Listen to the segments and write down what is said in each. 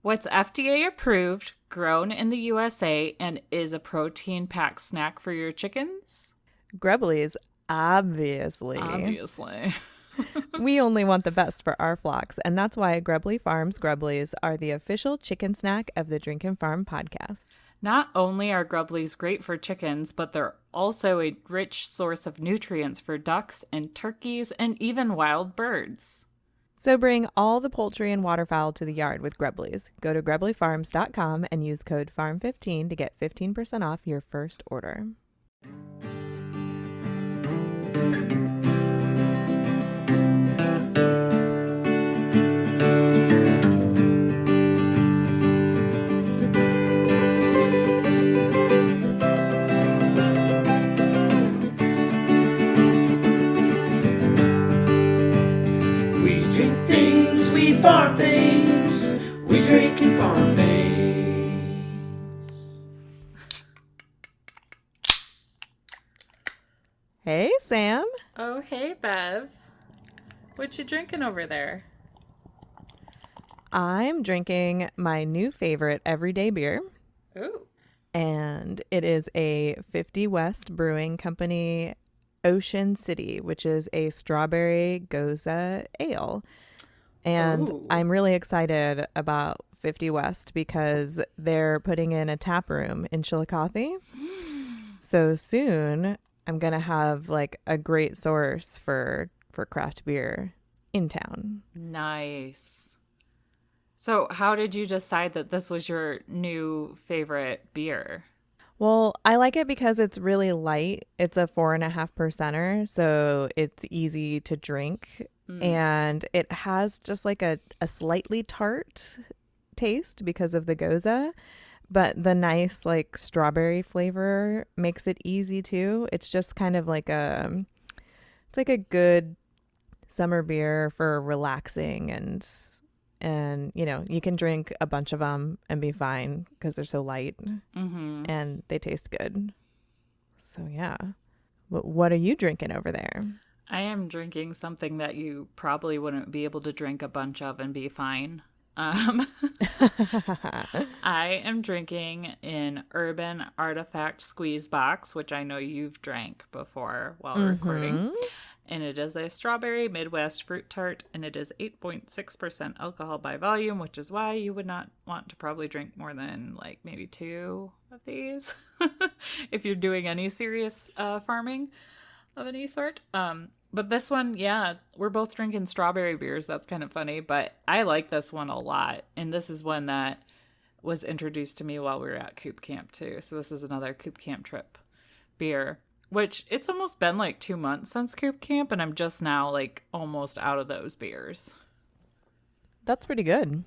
What's FDA approved, grown in the USA, and is a protein-packed snack for your chickens? Grubblies, obviously. Obviously. We only want the best for our flocks, and that's why Grubbly Farms Grubblies are the official chicken snack of the Drinkin' Farm podcast. Not only are Grubblies great for chickens, but they're also a rich source of nutrients for ducks and turkeys and even wild birds. So bring all the poultry and waterfowl to the yard with Grubblies. Go to grubblyfarms.com and use code FARM15 to get 15% off your first order. Farm things, we drink and farm things. Hey, Sam. Oh, hey, Bev. What you drinking over there? I'm drinking my new favorite everyday beer. Ooh. And it is a 50 West Brewing Company Ocean City, which is a strawberry goza ale. And I'm really excited about 50 West because they're putting in a tap room in Chillicothe. So soon I'm going to have like a great source for craft beer in town. Nice. So how did you decide that this was your new favorite beer? Well, I like it because it's really light. It's a 4.5%, so it's easy to drink. And it has just like a slightly tart taste because of the goza, but the nice like strawberry flavor makes it easy too. It's just kind of like it's like a good summer beer for relaxing and you know, you can drink a bunch of them and be fine because they're so light and they taste good. So yeah. What are you drinking over there? I am drinking something that you probably wouldn't be able to drink a bunch of and be fine. I am drinking an Urban Artifact Squeeze Box, which I know you've drank before while recording. And it is a strawberry Midwest fruit tart, and it is 8.6% alcohol by volume, which is why you would not want to probably drink more than like maybe 2 of these if you're doing any serious farming of any sort. But this one, yeah, we're both drinking strawberry beers. That's kind of funny, but I like this one a lot. And this is one that was introduced to me while we were at Coop Camp too. So this is another Coop Camp trip beer, which it's almost been like 2 months since Coop Camp, and I'm just now like almost out of those beers. That's pretty good.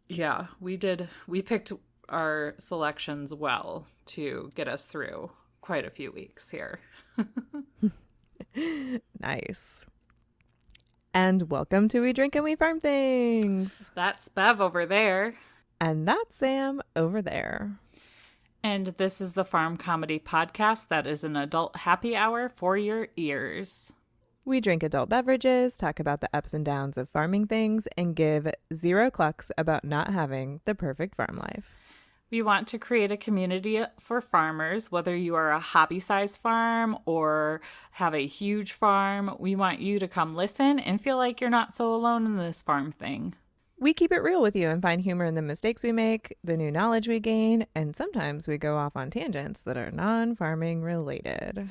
Yeah, we picked our selections well to get us through quite a few weeks here. Nice. And welcome to We Drink and We Farm Things. That's Bev over there. And that's Sam over there. And this is the Farm Comedy Podcast that is an adult happy hour for your ears. We drink adult beverages, talk about the ups and downs of farming things, and give 0 clucks about not having the perfect farm life. We want to create a community for farmers, whether you are a hobby-sized farm or have a huge farm. We want you to come listen and feel like you're not so alone in this farm thing. We keep it real with you and find humor in the mistakes we make, the new knowledge we gain, and sometimes we go off on tangents that are non-farming related.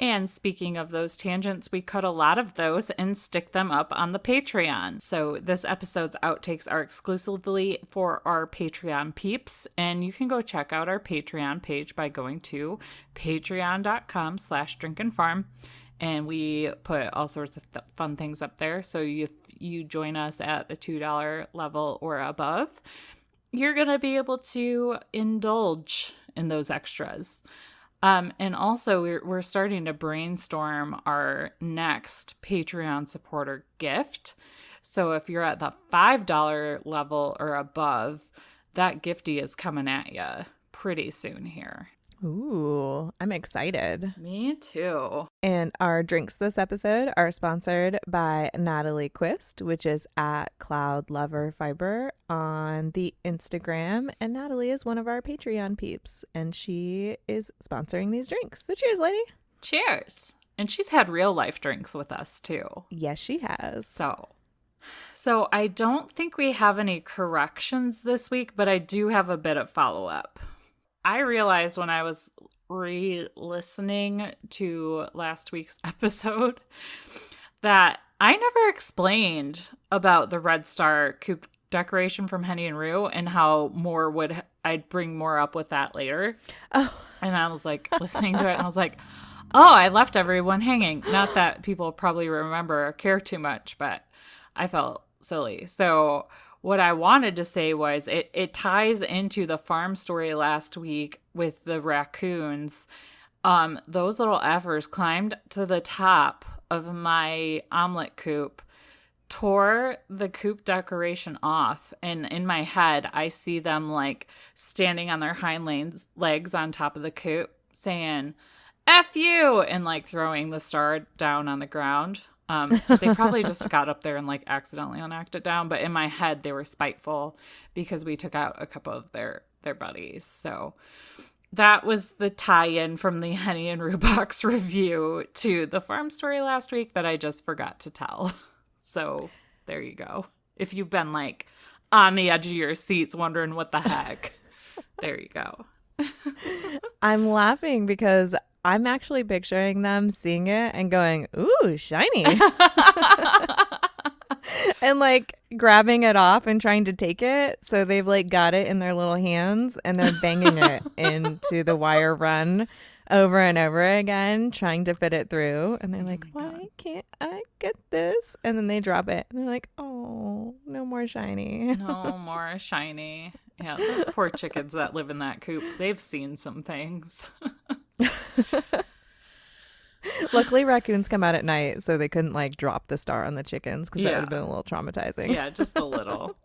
And speaking of those tangents, we cut a lot of those and stick them up on the Patreon. So this episode's outtakes are exclusively for our Patreon peeps. And you can go check out our Patreon page by going to patreon.com/drinkandfarm. And we put all sorts of fun things up there. So if you join us at the $2 level or above, you're going to be able to indulge in those extras. And also, we're starting to brainstorm our next Patreon supporter gift. So if you're at the $5 level or above, that gifty is coming at you pretty soon here. Ooh, I'm excited. Me too. And our drinks this episode are sponsored by Natalie Quist, which is at Cloud Lover Fiber on the Instagram. And Natalie is one of our Patreon peeps, and she is sponsoring these drinks. So cheers, lady. Cheers. And she's had real life drinks with us too. Yes, she has. So I don't think we have any corrections this week, but I do have a bit of follow-up. I realized when I was re-listening to last week's episode that I never explained about the Red Star coupe decoration from Henny and Rue and how I'd bring more up with that later. Oh. And I was like listening to it and I was like, oh, I left everyone hanging. Not that people probably remember or care too much, but I felt silly. So what I wanted to say was it ties into the farm story last week with the raccoons. Those little effers climbed to the top of my omelet coop, tore the coop decoration off, and in my head I see them like standing on their hind legs on top of the coop saying F you, and like throwing the star down on the ground. They probably just got up there and like accidentally knocked it down, but in my head they were spiteful because we took out a couple of their buddies. So that was the tie-in from the Henny and Rue box review to the farm story last week that I just forgot to tell. So there you go. If you've been like on the edge of your seats wondering what the heck, there you go. I'm laughing because I'm actually picturing them seeing it and going, ooh, shiny. And like grabbing it off and trying to take it. So they've like got it in their little hands and they're banging it into the wire run over and over again, trying to fit it through. And they're like, why can't I get this? And then they drop it. And they're like, oh, no more shiny. No more shiny. Yeah, those poor chickens that live in that coop, they've seen some things. Luckily, raccoons come out at night, so they couldn't like drop the star on the chickens because that would have been a little traumatizing. Yeah, just a little.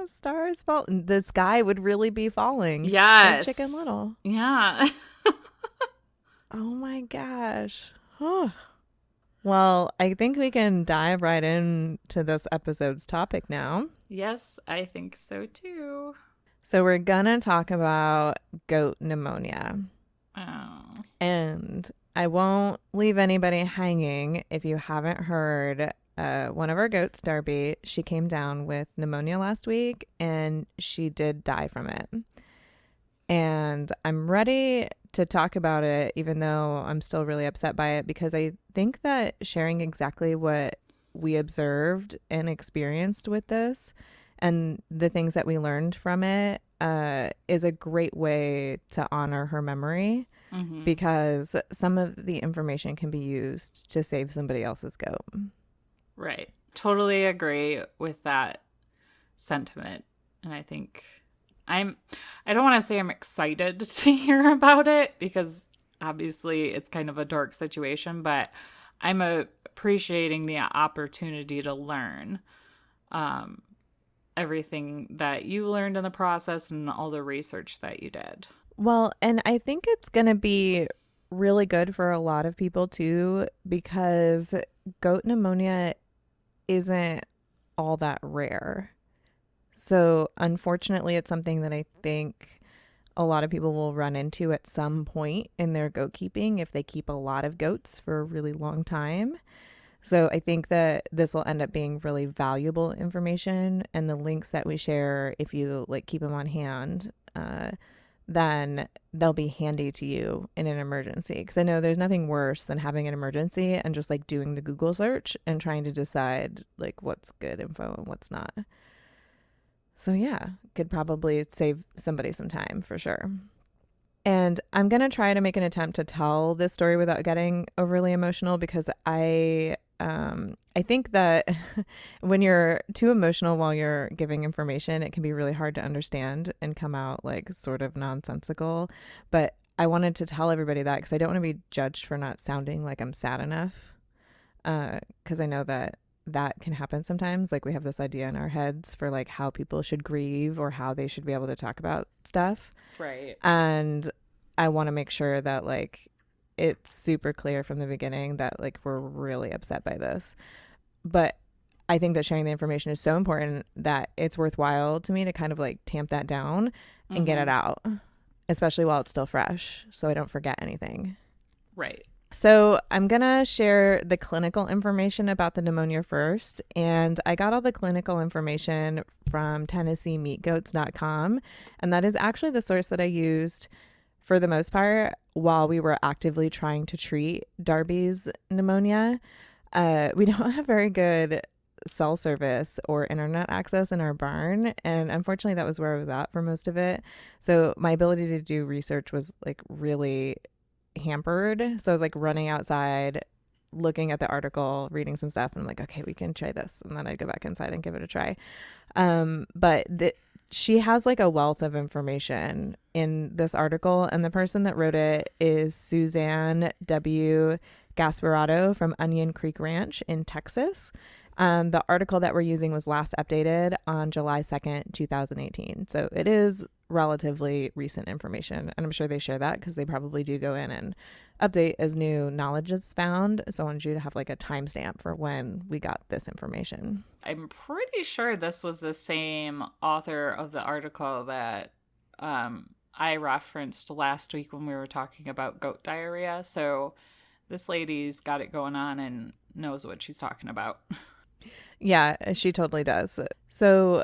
Stars fall. The sky would really be falling. Yes. Like Chicken Little. Yeah. Oh my gosh. Well, I think we can dive right into this episode's topic now. Yes, I think so too. So we're gonna talk about goat pneumonia. Oh. And I won't leave anybody hanging if you haven't heard. One of our goats, Darby, she came down with pneumonia last week and she did die from it. And I'm ready to talk about it, even though I'm still really upset by it, because I think that sharing exactly what we observed and experienced with this and the things that we learned from it is a great way to honor her memory, because some of the information can be used to save somebody else's goat. Right. Totally agree with that sentiment. And I think I don't want to say I'm excited to hear about it because obviously it's kind of a dark situation, but I'm appreciating the opportunity to learn everything that you learned in the process and all the research that you did. Well, and I think it's going to be really good for a lot of people too, because goat pneumonia isn't all that rare. So unfortunately, it's something that I think a lot of people will run into at some point in their goat keeping if they keep a lot of goats for a really long time. So I think that this will end up being really valuable information, and the links that we share, if you like keep them on hand, then they'll be handy to you in an emergency. Because I know there's nothing worse than having an emergency and just like doing the Google search and trying to decide like what's good info and what's not. So yeah, could probably save somebody some time for sure. And I'm going to try to make an attempt to tell this story without getting overly emotional, because I think that when you're too emotional while you're giving information, it can be really hard to understand and come out like sort of nonsensical. But I wanted to tell everybody that because I don't want to be judged for not sounding like I'm sad enough. Because I know that that can happen sometimes. Like we have this idea in our heads for like how people should grieve or how they should be able to talk about stuff. Right. And I want to make sure that like it's super clear from the beginning that like we're really upset by this. But I think that sharing the information is so important that it's worthwhile to me to kind of like tamp that down and get it out, especially while it's still fresh, so I don't forget anything. Right. So I'm going to share the clinical information about the pneumonia first. And I got all the clinical information from TennesseeMeatGoats.com. And that is actually the source that I used for the most part while we were actively trying to treat Darby's pneumonia. We don't have very good cell service or internet access in our barn. And unfortunately, that was where I was at for most of it. So my ability to do research was like really hampered. So I was like running outside, looking at the article, reading some stuff, and I'm like, okay, we can try this. And then I'd go back inside and give it a try. But she has like a wealth of information in this article. And the person that wrote it is Suzanne W. Gasparotto from Onion Creek Ranch in Texas. The article that we're using was last updated on July 2nd, 2018. So it is relatively recent information. And I'm sure they share that because they probably do go in and update as new knowledge is found. So I wanted you to have like a timestamp for when we got this information. I'm pretty sure this was the same author of the article that I referenced last week when we were talking about goat diarrhea. So this lady's got it going on and knows what she's talking about. Yeah, she totally does. So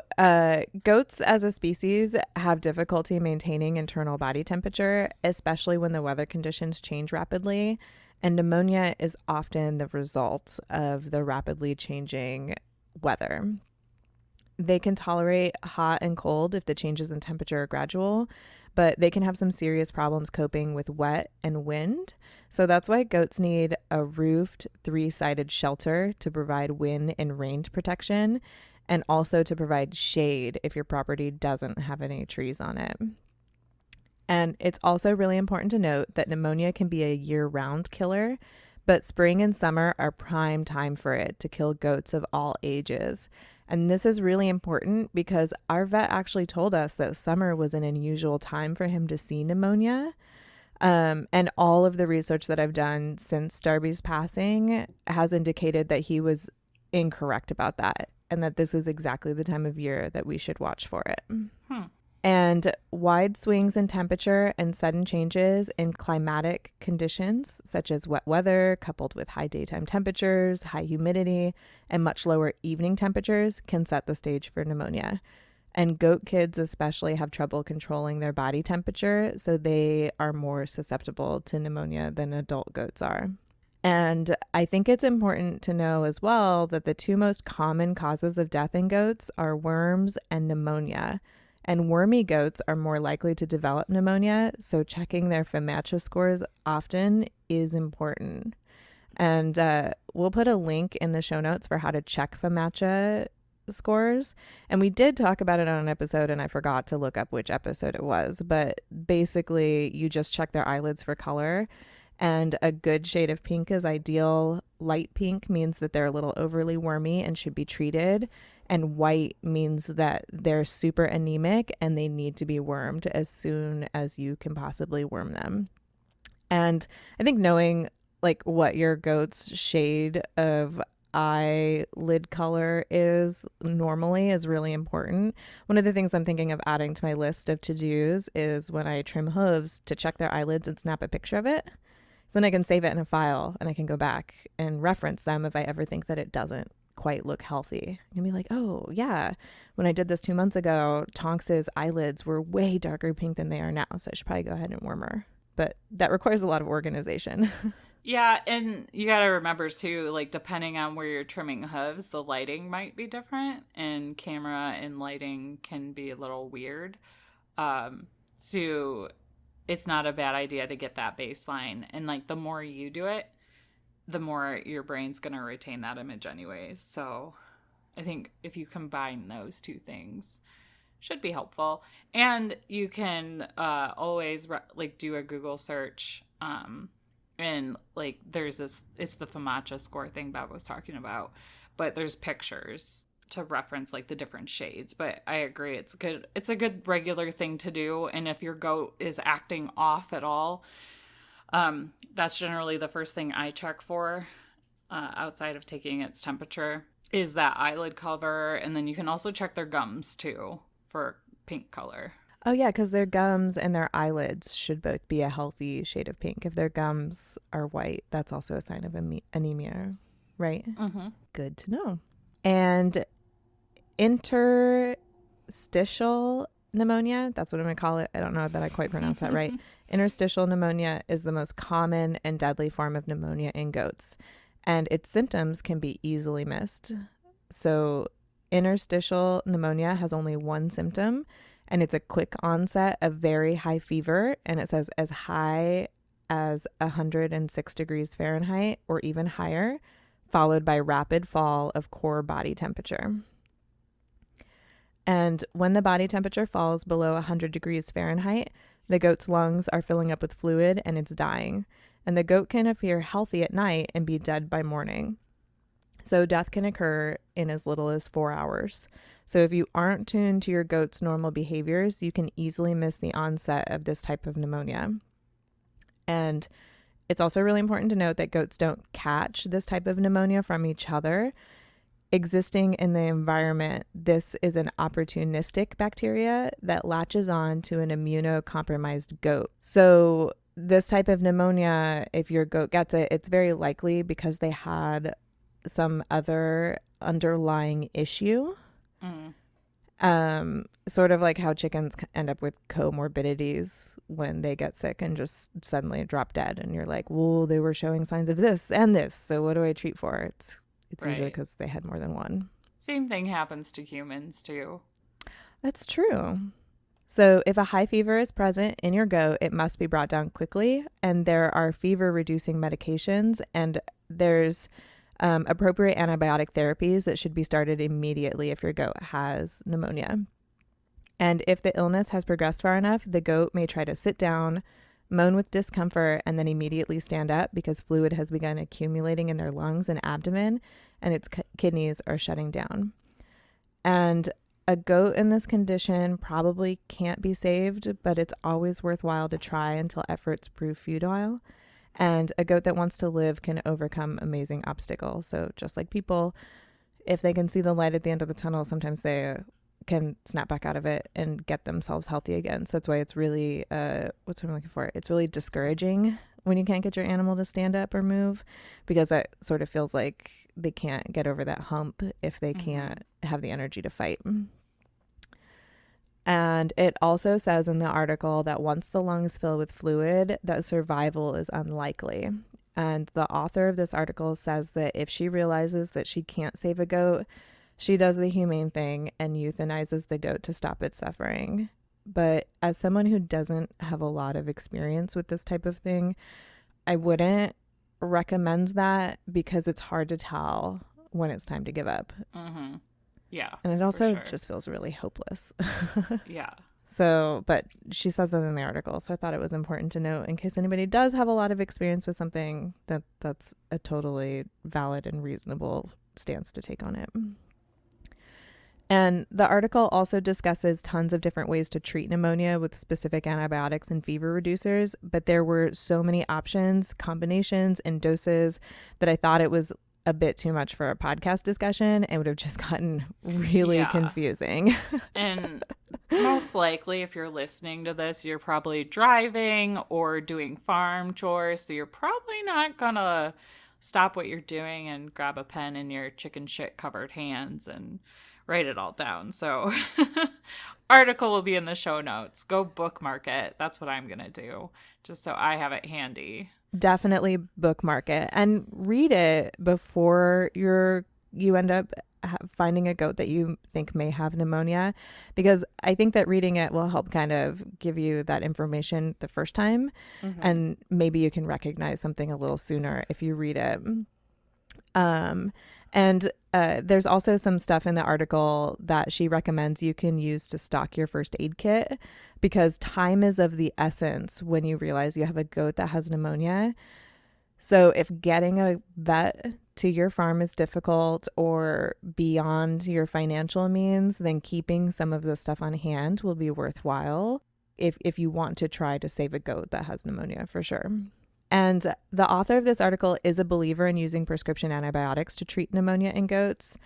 goats as a species have difficulty maintaining internal body temperature, especially when the weather conditions change rapidly. And pneumonia is often the result of the rapidly changing weather. They can tolerate hot and cold if the changes in temperature are gradual, but they can have some serious problems coping with wet and wind. So that's why goats need a roofed 3-sided shelter to provide wind and rain protection, and also to provide shade if your property doesn't have any trees on it. And it's also really important to note that pneumonia can be a year-round killer, but spring and summer are prime time for it to kill goats of all ages. And this is really important because our vet actually told us that summer was an unusual time for him to see pneumonia. And all of the research that I've done since Darby's passing has indicated that he was incorrect about that, and that this is exactly the time of year that we should watch for it. And wide swings in temperature and sudden changes in climatic conditions, such as wet weather coupled with high daytime temperatures, high humidity, and much lower evening temperatures, can set the stage for pneumonia. And goat kids especially have trouble controlling their body temperature, so they are more susceptible to pneumonia than adult goats are. And I think it's important to know as well that the two most common causes of death in goats are worms and pneumonia. And wormy goats are more likely to develop pneumonia, so checking their FEMACHA scores often is important. And we'll put a link in the show notes for how to check FEMACHA scores. And we did talk about it on an episode, and I forgot to look up which episode it was. But basically, you just check their eyelids for color. And a good shade of pink is ideal. Light pink means that they're a little overly wormy and should be treated. And white means that they're super anemic and they need to be wormed as soon as you can possibly worm them. And I think knowing like what your goat's shade of eyelid color is normally is really important. One of the things I'm thinking of adding to my list of to-dos is when I trim hooves to check their eyelids and snap a picture of it. So then I can save it in a file and I can go back and reference them if I ever think that it doesn't quite look healthy. And be like, oh yeah, when I did this 2 months ago, Tonks's eyelids were way darker pink than they are now, so I should probably go ahead and worm her. But that requires a lot of organization. Yeah, and you gotta remember too, like depending on where you're trimming hooves, the lighting might be different, and camera and lighting can be a little weird. So it's not a bad idea to get that baseline, and like the more you do it, the more your brain's going to retain that image anyways. So I think if you combine those two things, should be helpful. And you can always like do a Google search. And like there's this, it's the FEMACHA score thing Bob was talking about. but there's pictures to reference like the different shades. But I agree, it's good. It's a good regular thing to do. And if your goat is acting off at all, that's generally the first thing I check for, outside of taking its temperature, is that eyelid cover. And then you can also check their gums too for pink color. Oh, yeah, because their gums and their eyelids should both be a healthy shade of pink. If their gums are white, that's also a sign of anemia, right? Mm-hmm. Good to know. And interstitial pneumonia, that's what I'm going to call it. I don't know that I quite pronounced that right. Interstitial pneumonia is the most common and deadly form of pneumonia in goats, and its symptoms can be easily missed. So interstitial pneumonia has only one symptom, and it's a quick onset of very high fever, and it says as high as 106 degrees Fahrenheit or even higher, followed by rapid fall of core body temperature. And when the body temperature falls below 100 degrees Fahrenheit, the goat's lungs are filling up with fluid and it's dying. And the goat can appear healthy at night and be dead by morning. So death can occur in as little as 4 hours. So if you aren't tuned to your goat's normal behaviors, you can easily miss the onset of this type of pneumonia. And it's also really important to note that goats don't catch this type of pneumonia from each other. Existing in the environment, this is an opportunistic bacteria that latches on to an immunocompromised goat. So this type of pneumonia, if your goat gets it, it's very likely because they had some other underlying issue. Sort of like how chickens end up with comorbidities when they get sick and just suddenly drop dead. And you're like, well, they were showing signs of this and this. So what do I treat for? It's Right. usually because they had more than one. Same thing happens to humans too. That's true. So if a high fever is present in your goat, it must be brought down quickly. And there are fever-reducing medications, and there's appropriate antibiotic therapies that should be started immediately if your goat has pneumonia. And if the illness has progressed far enough, the goat may try to sit down, moan with discomfort, and then immediately stand up because fluid has begun accumulating in their lungs and abdomen, and its kidneys are shutting down. And a goat in this condition probably can't be saved, but it's always worthwhile to try until efforts prove futile. And a goat that wants to live can overcome amazing obstacles. So just like people, if they can see the light at the end of the tunnel, sometimes they can snap back out of it and get themselves healthy again. So that's why it's really, what's what I'm looking for? It's really discouraging when you can't get your animal to stand up or move, because that sort of feels like they can't get over that hump if they can't have the energy to fight. And it also says in the article that once the lungs fill with fluid, that survival is unlikely. And the author of this article says that if she realizes that she can't save a goat, she does the humane thing and euthanizes the goat to stop its suffering. But as someone who doesn't have a lot of experience with this type of thing, I wouldn't recommend that because it's hard to tell when it's time to give up. Mm-hmm. Yeah. And it also just feels really hopeless. Yeah. So, but she says that in the article. So I thought it was important to note in case anybody does have a lot of experience with something, that's a totally valid and reasonable stance to take on it. And the article also discusses tons of different ways to treat pneumonia with specific antibiotics and fever reducers, but there were so many options, combinations, and doses that I thought it was a bit too much for a podcast discussion and would have just gotten really confusing. And most likely, if you're listening to this, you're probably driving or doing farm chores, so you're probably not gonna stop what you're doing and grab a pen in your chicken shit covered hands and write it all down. So article will be in the show notes. Go bookmark it. That's what I'm gonna do, just so I have it handy. Definitely bookmark it and read it before you end up finding a goat that you think may have pneumonia, because I think that reading it will help kind of give you that information the first time, and maybe you can recognize something a little sooner if you read it. And there's also some stuff in the article that she recommends you can use to stock your first aid kit, because time is of the essence when you realize you have a goat that has pneumonia. So if getting a vet to your farm is difficult or beyond your financial means, then keeping some of the stuff on hand will be worthwhile if you want to try to save a goat that has pneumonia, for sure. And the author of this article is a believer in using prescription antibiotics to treat pneumonia in goats.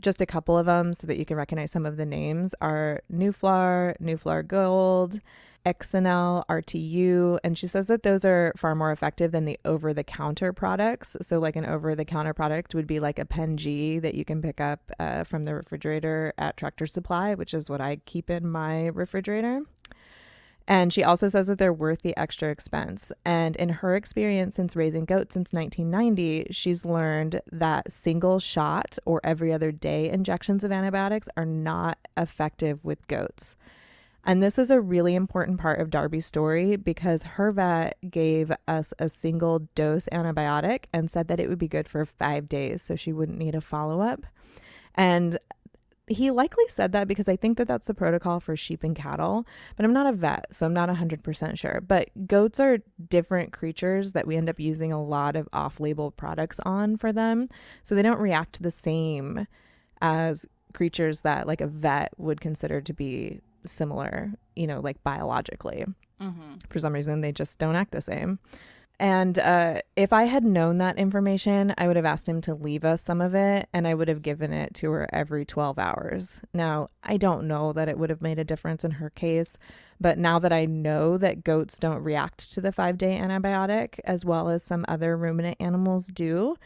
Just a couple of them so that you can recognize some of the names are Nuflar Gold, Exenel, RTU, and she says that those are far more effective than the over-the-counter products. So like an over-the-counter product would be like a Pen G that you can pick up from the refrigerator at Tractor Supply, which is what I keep in my refrigerator. And she also says that they're worth the extra expense. And in her experience since raising goats since 1990, she's learned that single shot or every other day injections of antibiotics are not effective with goats. And this is a really important part of Darby's story because her vet gave us a single dose antibiotic and said that it would be good for 5 days, so she wouldn't need a follow-up. And he likely said that because I think that that's the protocol for sheep and cattle, but I'm not a vet, so I'm not 100% sure. But goats are different creatures that we end up using a lot of off-label products on for them, so they don't react the same as creatures that like a vet would consider to be similar, like biologically. For some reason, they just don't act the same. And if I had known that information, I would have asked him to leave us some of it, and I would have given it to her every 12 hours. Now, I don't know that it would have made a difference in her case, but now that I know that goats don't react to the 5-day antibiotic as well as some other ruminant animals do,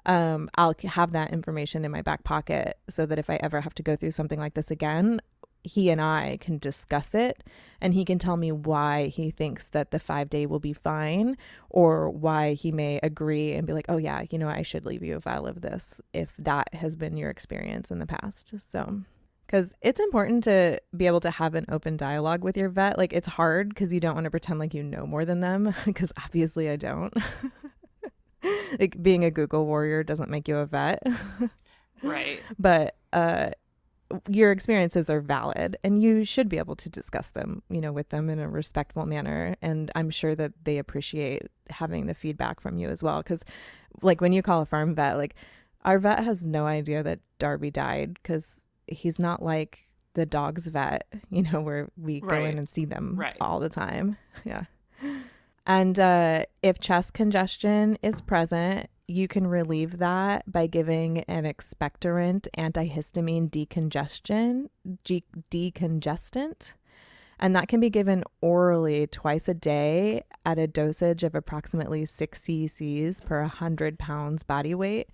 I'll have that information in my back pocket so that if I ever have to go through something like this again, he and I can discuss it, and he can tell me why he thinks that the 5-day will be fine, or why he may agree and be like, oh yeah, I should leave you a vial of this if that has been your experience in the past. So, because it's important to be able to have an open dialogue with your vet. Like, it's hard because you don't want to pretend like you know more than them, because obviously I don't. Like, being a Google warrior doesn't make you a vet. Right. But your experiences are valid, and you should be able to discuss them, with them in a respectful manner. And I'm sure that they appreciate having the feedback from you as well. Because like when you call a farm vet, like our vet has no idea that Darby died, because he's not like the dog's vet, where we go in and see them all the time. Yeah. And if chest congestion is present, you can relieve that by giving an expectorant antihistamine decongestant. And that can be given orally twice a day at a dosage of approximately 6 cc's per 100 pounds body weight.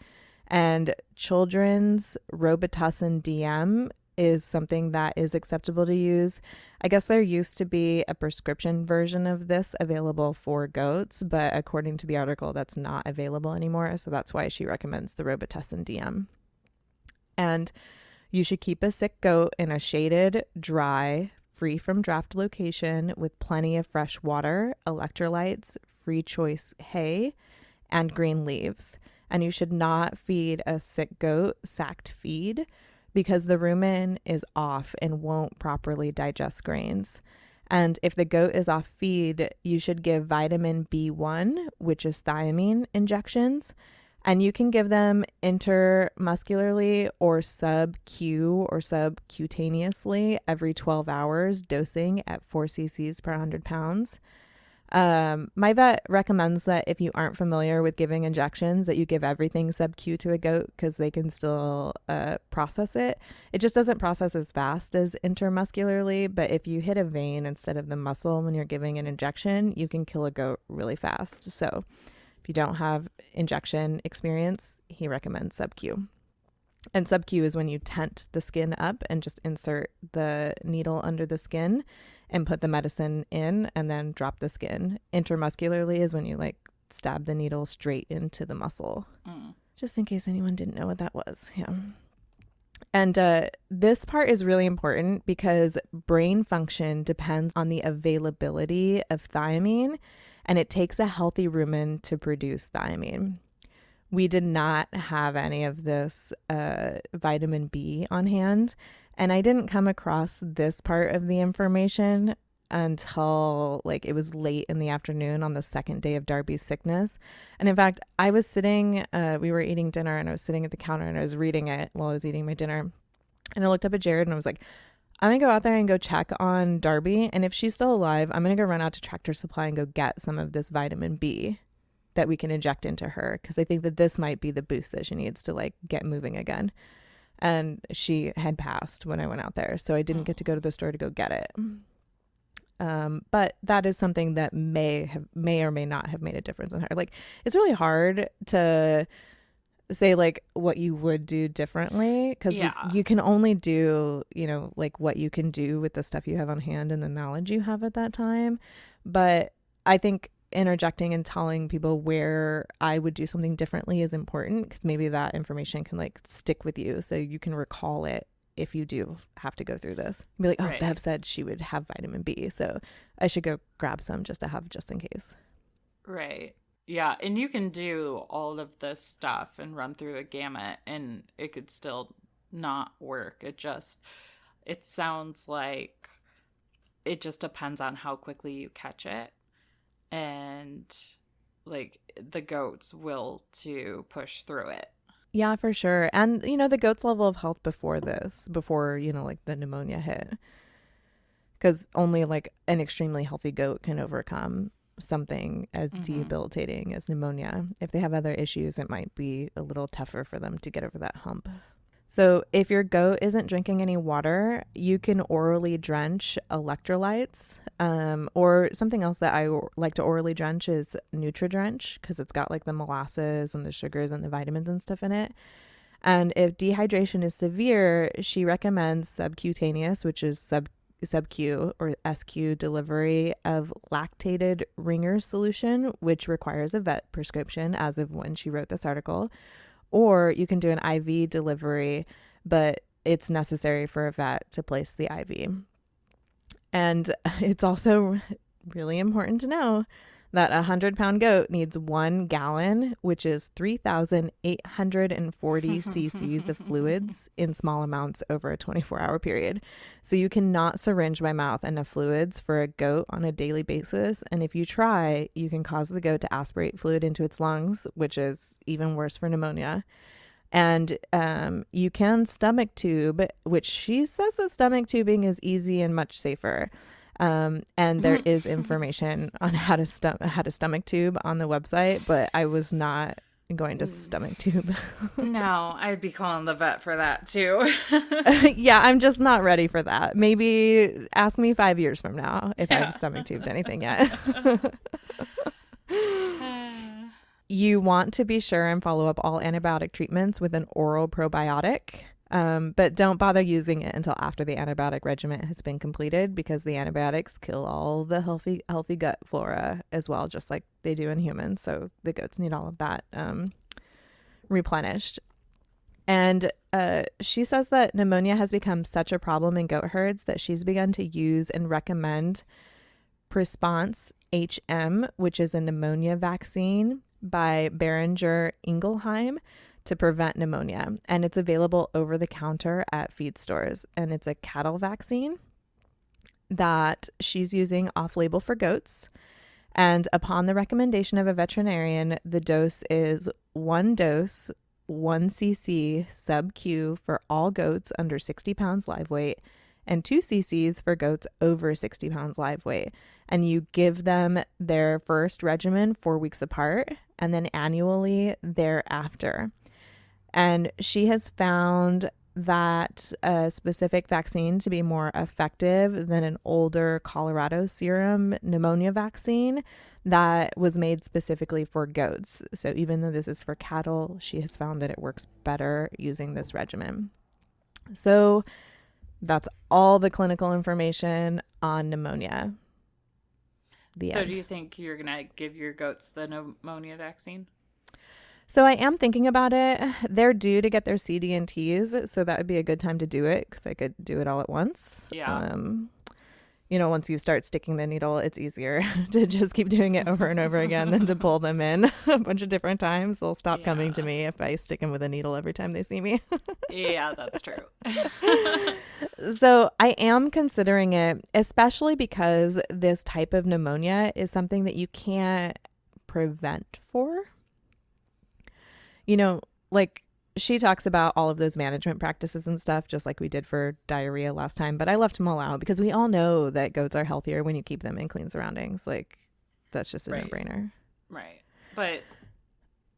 And children's Robitussin DM is something that is acceptable to use. I guess there used to be a prescription version of this available for goats, but according to the article, that's not available anymore. So that's why she recommends the Robitussin DM. And you should keep a sick goat in a shaded, dry, free from draft location with plenty of fresh water, electrolytes, free choice hay, and green leaves. And you should not feed a sick goat sacked feed, because the rumen is off and won't properly digest grains. And if the goat is off feed, you should give vitamin B1, which is thiamine injections. And you can give them intermuscularly or sub-Q or subcutaneously every 12 hours, dosing at 4 cc's per 100 pounds. My vet recommends that if you aren't familiar with giving injections, that you give everything sub-Q to a goat, because they can still process it. It just doesn't process as fast as intermuscularly, but if you hit a vein instead of the muscle when you're giving an injection, you can kill a goat really fast. So if you don't have injection experience, he recommends sub-Q. And sub-Q is when you tent the skin up and just insert the needle under the skin and put the medicine in and then drop the skin. Intermuscularly is when you stab the needle straight into the muscle. Just in case anyone didn't know what that was. Yeah. And this part is really important because brain function depends on the availability of thiamine, and it takes a healthy rumen to produce thiamine. We did not have any of this vitamin B on hand, and I didn't come across this part of the information until like it was late in the afternoon on the second day of Darby's sickness. And in fact, I was sitting, we were eating dinner and I was sitting at the counter and I was reading it while I was eating my dinner. And I looked up at Jared and I was like, I'm going to go out there and go check on Darby. And if she's still alive, I'm going to go run out to Tractor Supply and go get some of this vitamin B that we can inject into her. Because I think that this might be the boost that she needs to like get moving again. And she had passed when I went out there. So I didn't get to go to the store to go get it. But that is something that may or may not have made a difference in her. Like, it's really hard to say like what you would do differently because you can only do, you know, like what you can do with the stuff you have on hand and the knowledge you have at that time. But I think interjecting and telling people where I would do something differently is important because maybe that information can like stick with you so you can recall it if you do have to go through this. Be like, oh, right. Bev said she would have vitamin B, so I should go grab some just to have just in case. Right. Yeah, and you can do all of this stuff and run through the gamut and it could still not work. It sounds like it just depends on how quickly you catch it. And like the goats will to push through it. Yeah, for sure. And, you know, the goat's level of health before, you know, like the pneumonia hit. Because only like an extremely healthy goat can overcome something as debilitating as pneumonia. If they have other issues, it might be a little tougher for them to get over that hump. So if your goat isn't drinking any water, you can orally drench electrolytes, or something else that I like to orally drench is Nutri-Drench because it's got like the molasses and the sugars and the vitamins and stuff in it. And if dehydration is severe, she recommends subcutaneous, which is sub-Q or SQ delivery of lactated Ringer's solution, which requires a vet prescription as of when she wrote this article. Or you can do an IV delivery, but it's necessary for a vet to place the IV. And it's also really important to know that a 100-pound goat needs 1 gallon, which is 3,840 cc's of fluids in small amounts over a 24-hour period. So you cannot syringe by mouth enough fluids for a goat on a daily basis. And if you try, you can cause the goat to aspirate fluid into its lungs, which is even worse for pneumonia. And you can stomach tube, which she says that stomach tubing is easy and much safer. And there is information on how to stomach tube on the website, but I was not going to stomach tube. No, I'd be calling the vet for that too. Yeah, I'm just not ready for that. Maybe ask me 5 years from now if I've stomach tubed anything yet. You want to be sure and follow up all antibiotic treatments with an oral probiotic. But don't bother using it until after the antibiotic regimen has been completed because the antibiotics kill all the healthy gut flora as well, just like they do in humans. So the goats need all of that replenished. And she says that pneumonia has become such a problem in goat herds that she's begun to use and recommend Presponse HM, which is a pneumonia vaccine by Boehringer Ingelheim, to prevent pneumonia, and it's available over the counter at feed stores. And it's a cattle vaccine that she's using off-label for goats. And upon the recommendation of a veterinarian, the dose is 1 dose, 1 cc sub-Q for all goats under 60 pounds live weight and 2 cc's for goats over 60 pounds live weight. And you give them their first regimen 4 weeks apart and then annually thereafter. And she has found that a specific vaccine to be more effective than an older Colorado serum pneumonia vaccine that was made specifically for goats. So even though this is for cattle, she has found that it works better using this regimen. So that's all the clinical information on pneumonia. The end. Do you think you're going to give your goats the pneumonia vaccine? So I am thinking about it. They're due to get their CD&Ts, so that would be a good time to do it because I could do it all at once. Yeah. once you start sticking the needle, it's easier to just keep doing it over and over again than to pull them in a bunch of different times. They'll stop coming to me if I stick them with a needle every time they see me. Yeah, that's true. So I am considering it, especially because this type of pneumonia is something that you can't prevent for. Like she talks about all of those management practices and stuff, just like we did for diarrhea last time. But I left them all out because we all know that goats are healthier when you keep them in clean surroundings. Like, that's just a no-brainer. Right. But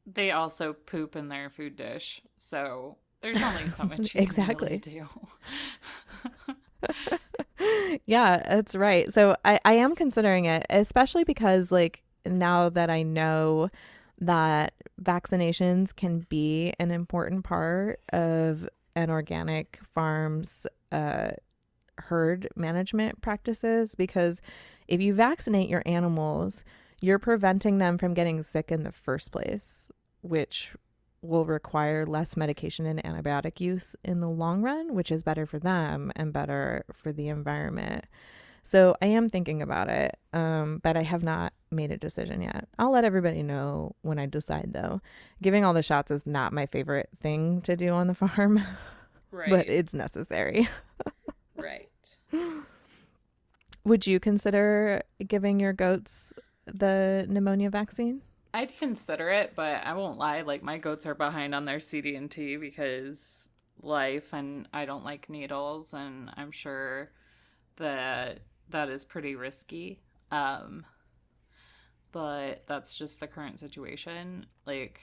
they also poop in their food dish. So there's only so much you can really do. Yeah, that's right. So I am considering it, especially because like now that I know that vaccinations can be an important part of an organic farm's herd management practices, because if you vaccinate your animals, you're preventing them from getting sick in the first place, which will require less medication and antibiotic use in the long run, which is better for them and better for the environment. So I am thinking about it, but I have not made a decision yet. I'll let everybody know when I decide, though. Giving all the shots is not my favorite thing to do on the farm, Right. but it's necessary. Right. Would you consider giving your goats the pneumonia vaccine? I'd consider it, but I won't lie. Like, my goats are behind on their CD&T because life, and I don't like needles, and I'm sure that is pretty risky. But that's just the current situation. Like,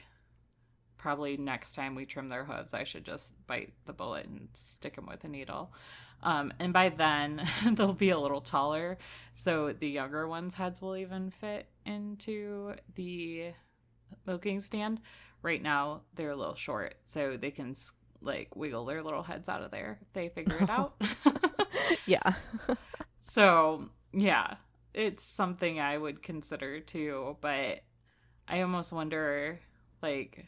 probably next time we trim their hooves, I should just bite the bullet and stick them with a needle. And by then, they'll be a little taller, so the younger ones' heads will even fit into the milking stand. Right now, they're a little short, so they can like wiggle their little heads out of there if they figure it out. Yeah. So, yeah, it's something I would consider too, but I almost wonder, like,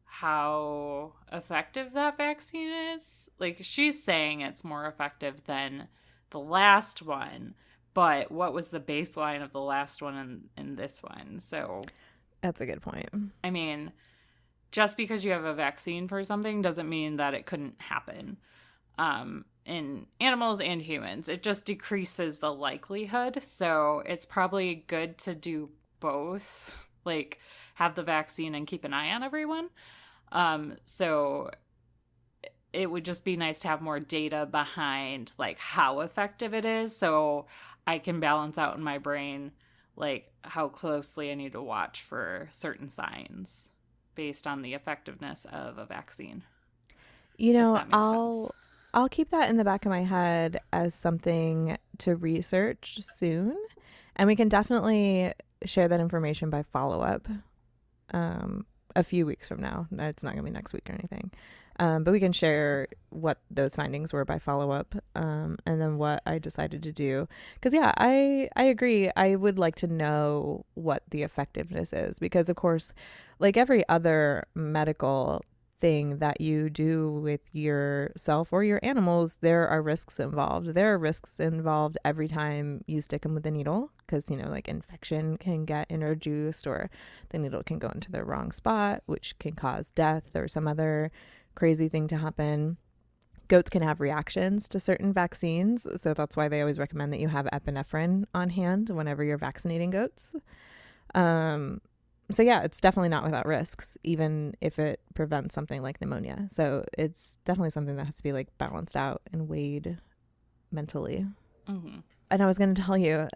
how effective that vaccine is. Like, she's saying it's more effective than the last one, but what was the baseline of the last one in this one? So that's a good point. I mean, just because you have a vaccine for something doesn't mean that it couldn't happen in animals and humans. It just decreases the likelihood. So it's probably good to do both, like have the vaccine and keep an eye on everyone. So it would just be nice to have more data behind like how effective it is, so I can balance out in my brain like how closely I need to watch for certain signs based on the effectiveness of a vaccine. I'll keep that in the back of my head as something to research soon, and we can definitely share that information by follow-up a few weeks from now. It's not going to be next week or anything, but we can share what those findings were by follow-up, and then what I decided to do. Because, yeah, I agree. I would like to know what the effectiveness is, because, of course, like every other medical thing that you do with yourself or your animals, there are risks involved. There are risks involved every time you stick them with a needle, because, like infection can get introduced, or the needle can go into the wrong spot, which can cause death or some other crazy thing to happen. Goats can have reactions to certain vaccines, so that's why they always recommend that you have epinephrine on hand whenever you're vaccinating goats. So yeah, it's definitely not without risks, even if it prevents something like pneumonia. So it's definitely something that has to be like balanced out and weighed mentally. Mm-hmm. And I was going to tell you,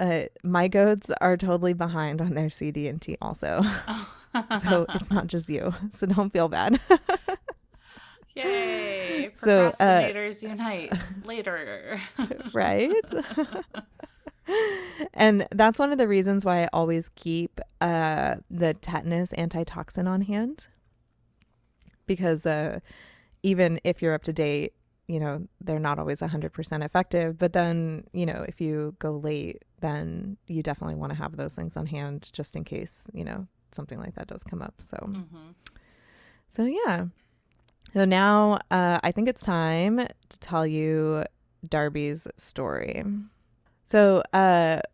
my goats are totally behind on their CD&T also. So it's not just you. So don't feel bad. Yay! So, Procrastinators unite later. Right? And that's one of the reasons why I always keep the tetanus antitoxin on hand, because even if you're up to date, they're not always 100% effective. But then, if you go late, then you definitely want to have those things on hand just in case, something like that does come up. So, So yeah. So now I think it's time to tell you Darby's story. So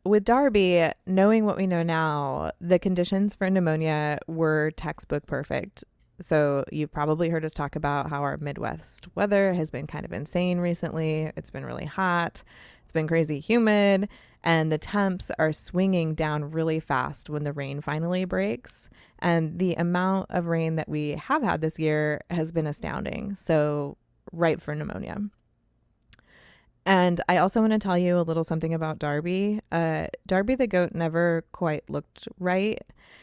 with Darby, knowing what we know now, the conditions for pneumonia were textbook perfect. So you've probably heard us talk about how our Midwest weather has been kind of insane recently. It's been really hot. It's been crazy humid. And the temps are swinging down really fast when the rain finally breaks. And the amount of rain that we have had this year has been astounding. So ripe for pneumonia. And I also want to tell you a little something about Darby. Darby the goat never quite looked right,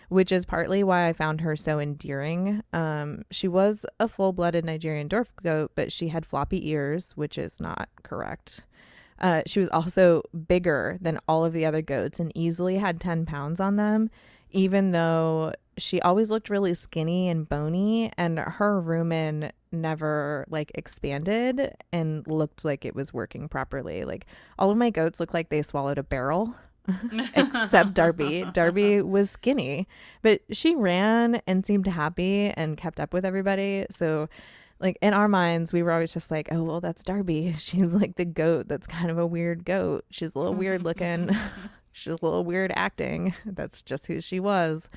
which is partly why I found her so endearing. She was a full-blooded Nigerian dwarf goat, but she had floppy ears, which is not correct. She was also bigger than all of the other goats and easily had 10 pounds on them, even though she always looked really skinny and bony, and her rumen never like expanded and looked like it was working properly. Like all of my goats look like they swallowed a barrel except Darby. Darby was skinny, but she ran and seemed happy and kept up with everybody. So like in our minds, we were always just like, oh, well, that's Darby. She's like the goat that's kind of a weird goat. She's a little weird looking. She's a little weird acting. That's just who she was.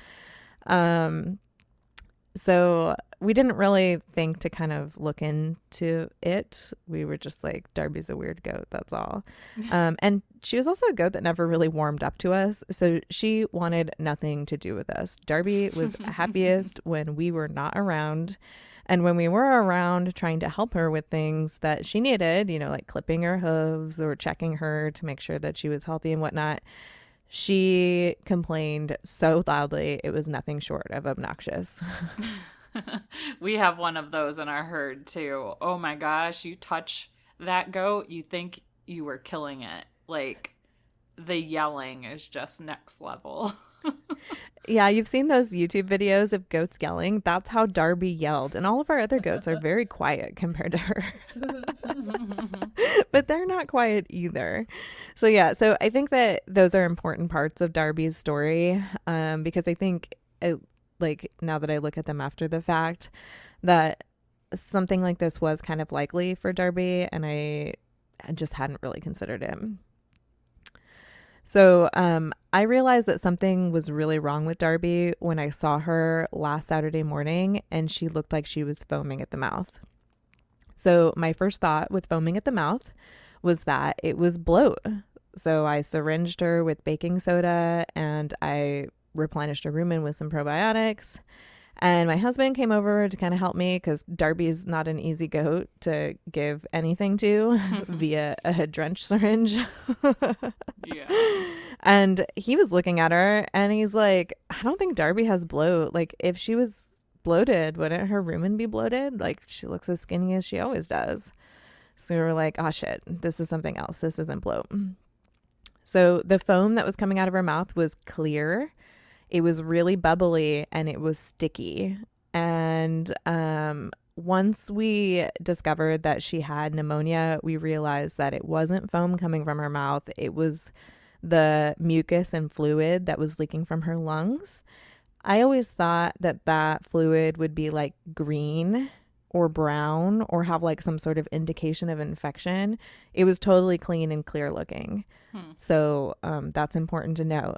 So we didn't really think to kind of look into it. We were just like, Darby's a weird goat. That's all. And she was also a goat that never really warmed up to us. So she wanted nothing to do with us. Darby was happiest when we were not around. And when we were around trying to help her with things that she needed, you know, like clipping her hooves or checking her to make sure that she was healthy and whatnot, she complained so loudly, it was nothing short of obnoxious. We have one of those in our herd too. Oh my gosh, you touch that goat, you think you were killing it. Like the yelling is just next level. Yeah, you've seen those YouTube videos of goats yelling. That's how Darby yelled. And all of our other goats are very quiet compared to her. But they're not quiet either. So yeah, so I think that those are important parts of Darby's story, because I think like now that I look at them after the fact, that something like this was kind of likely for Darby, and I just hadn't really considered it. So I realized that something was really wrong with Darby when I saw her last Saturday morning and she looked like she was foaming at the mouth. So my first thought with foaming at the mouth was that it was bloat. So I syringed her with baking soda and I replenished her rumen with some probiotics. And my husband came over to kind of help me because Darby's not an easy goat to give anything to via a drench syringe. Yeah. And he was looking at her and he's like, I don't think Darby has bloat. Like if she was bloated, wouldn't her rumen be bloated? Like she looks as skinny as she always does. So we were like, oh shit, this is something else. This isn't bloat. So the foam that was coming out of her mouth was clear. It was really bubbly and it was sticky. And once we discovered that she had pneumonia, we realized that it wasn't foam coming from her mouth. It was the mucus and fluid that was leaking from her lungs. I always thought that that fluid would be like green or brown or have like some sort of indication of infection. It was totally clean and clear looking. So that's important to know.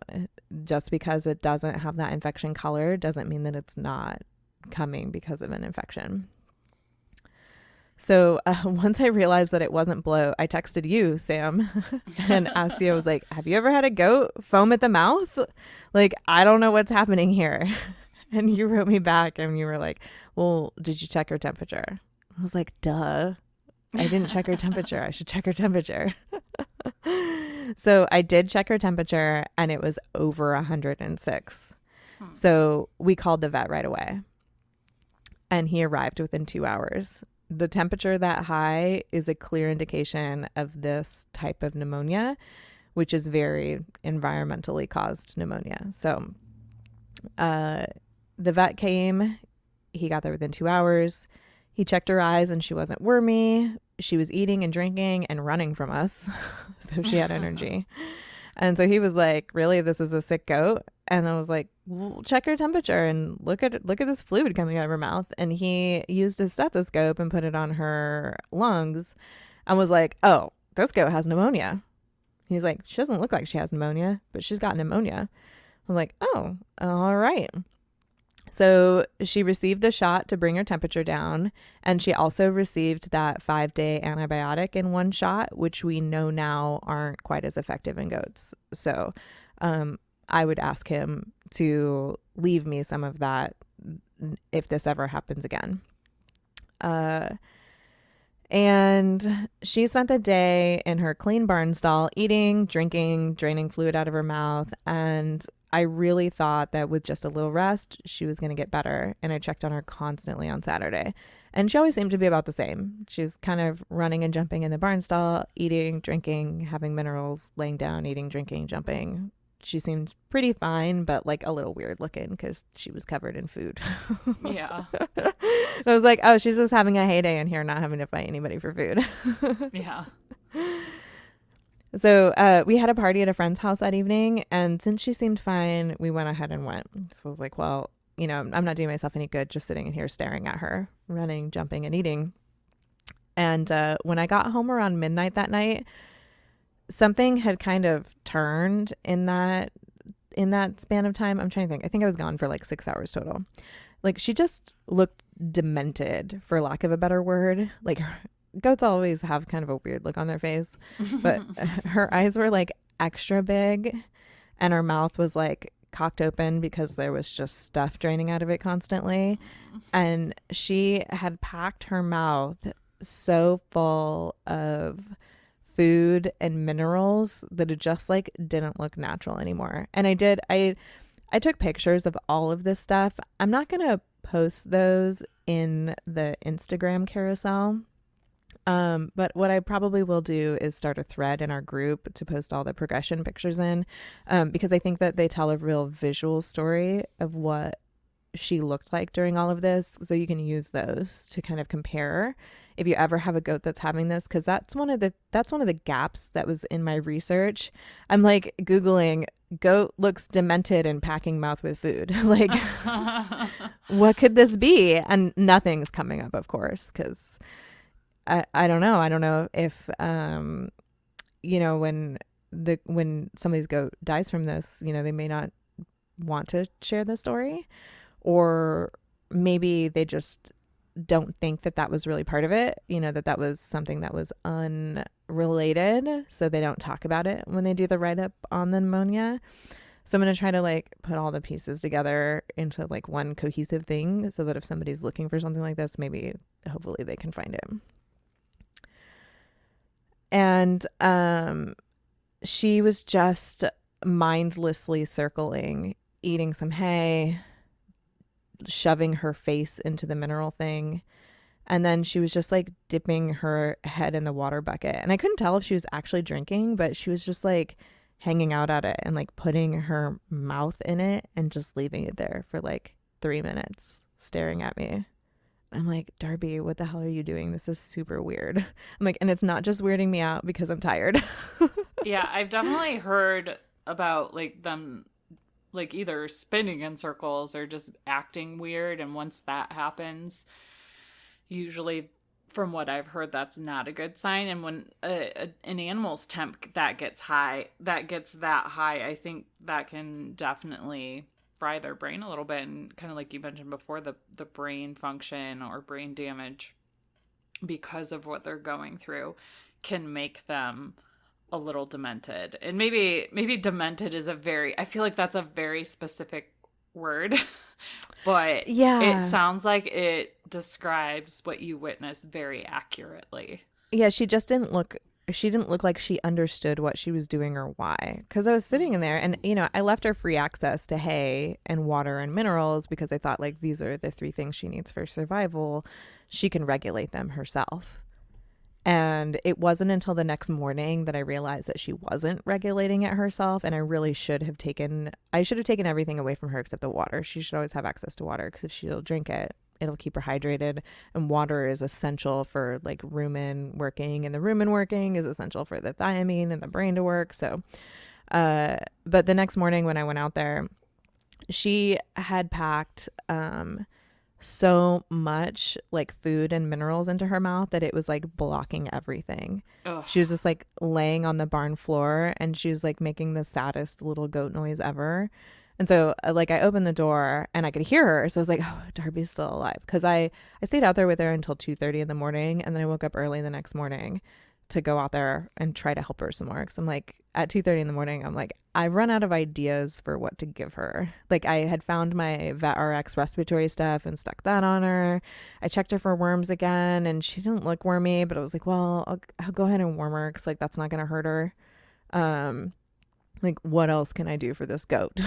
Just because it doesn't have that infection color doesn't mean that it's not coming because of an infection. So once I realized that it wasn't bloat, I texted you, Sam, and asked you, I was like, have you ever had a goat foam at the mouth? Like, I don't know what's happening here. And you wrote me back and you were like, well, did you check her temperature? I was like, duh. I didn't check her temperature. I should check her temperature. So I did check her temperature and it was over 106. So we called the vet right away and he arrived within 2 hours. The temperature that high is a clear indication of this type of pneumonia, which is very environmentally caused pneumonia. So the vet came, he got there within 2 hours. He checked her eyes and she wasn't wormy. She was eating and drinking and running from us. So she had energy. And so he was like, really, this is a sick goat? And I was like, well, check her temperature and look at this fluid coming out of her mouth. And he used his stethoscope and put it on her lungs and was like, oh, this goat has pneumonia. He's like, she doesn't look like she has pneumonia, but she's got pneumonia. I was like, oh, all right. So she received the shot to bring her temperature down, and she also received that 5-day antibiotic in one shot, which we know now aren't quite as effective in goats. So I would ask him to leave me some of that if this ever happens again. And she spent the day in her clean barn stall eating, drinking, draining fluid out of her mouth. And I really thought that with just a little rest, she was going to get better. And I checked on her constantly on Saturday. And she always seemed to be about the same. She was kind of running and jumping in the barn stall, eating, drinking, having minerals, laying down, eating, drinking, jumping. She seemed pretty fine, but like a little weird looking because she was covered in food. Yeah. I was like, oh, she's just having a heyday in here, not having to fight anybody for food. Yeah. So we had a party at a friend's house that evening. And since she seemed fine, we went ahead and went. So I was like, well, you know, I'm not doing myself any good just sitting in here staring at her, running, jumping, and eating. And when I got home around midnight that night, something had kind of turned in that span of time. I'm trying to think. I think I was gone for like 6 hours total. Like she just looked demented, for lack of a better word. Like goats always have kind of a weird look on their face, but her eyes were like extra big and her mouth was like cocked open because there was just stuff draining out of it constantly. And she had packed her mouth so full of food and minerals that it just like didn't look natural anymore. And I took pictures of all of this stuff. I'm not going to post those in the Instagram carousel. But what I probably will do is start a thread in our group to post all the progression pictures in, because I think that they tell a real visual story of what she looked like during all of this. So you can use those to kind of compare if you ever have a goat that's having this, because that's one of the gaps that was in my research. I'm like Googling goat looks demented and packing mouth with food. Like, what could this be? And nothing's coming up, of course, because I don't know. I don't know if, you know, when somebody's goat dies from this, you know, they may not want to share the story, or maybe they just don't think that was really part of it, you know, that was something that was unrelated, so they don't talk about it when they do the write-up on the pneumonia. So I'm going to try to like put all the pieces together into like one cohesive thing, so that if somebody's looking for something like this, maybe hopefully they can find it. And she was just mindlessly circling, eating some hay, shoving her face into the mineral thing. And then she was just like dipping her head in the water bucket. And I couldn't tell if she was actually drinking, but she was just like hanging out at it and like putting her mouth in it and just leaving it there for like 3 minutes, staring at me. I'm like, Darby, what the hell are you doing? This is super weird. I'm like, and it's not just weirding me out because I'm tired. Yeah, I've definitely heard about like them like either spinning in circles or just acting weird. And once that happens, usually from what I've heard, that's not a good sign. And when an animal's temp that gets that high, I think that can definitely fry their brain a little bit. And kind of like you mentioned before, the brain function or brain damage because of what they're going through can make them a little demented. And maybe demented is I feel like that's a very specific word, but yeah, it sounds like it describes what you witnessed very accurately. Yeah, she didn't look like she understood what she was doing or why. Because I was sitting in there and, you know, I left her free access to hay and water and minerals because I thought like these are the 3 things she needs for survival. She can regulate them herself. And it wasn't until the next morning that I realized that she wasn't regulating it herself. And I really should have taken everything away from her except the water. She should always have access to water because if she'll drink it, it'll keep her hydrated. And water is essential for like rumen working, and the rumen working is essential for the thiamine and the brain to work. So, but the next morning when I went out there, she had packed so much like food and minerals into her mouth that it was like blocking everything. Ugh. She was just like laying on the barn floor and she was like making the saddest little goat noise ever. And so like I opened the door and I could hear her. So I was like, oh, Darby's still alive. Because I stayed out there with her until 2:30 in the morning. And then I woke up early the next morning to go out there and try to help her some more. Because I'm like, at 2:30 in the morning, I'm like, I've run out of ideas for what to give her. Like I had found my Vet RX respiratory stuff and stuck that on her. I checked her for worms again and she didn't look wormy. But I was like, well, I'll go ahead and worm her because like that's not going to hurt her. Like what else can I do for this goat?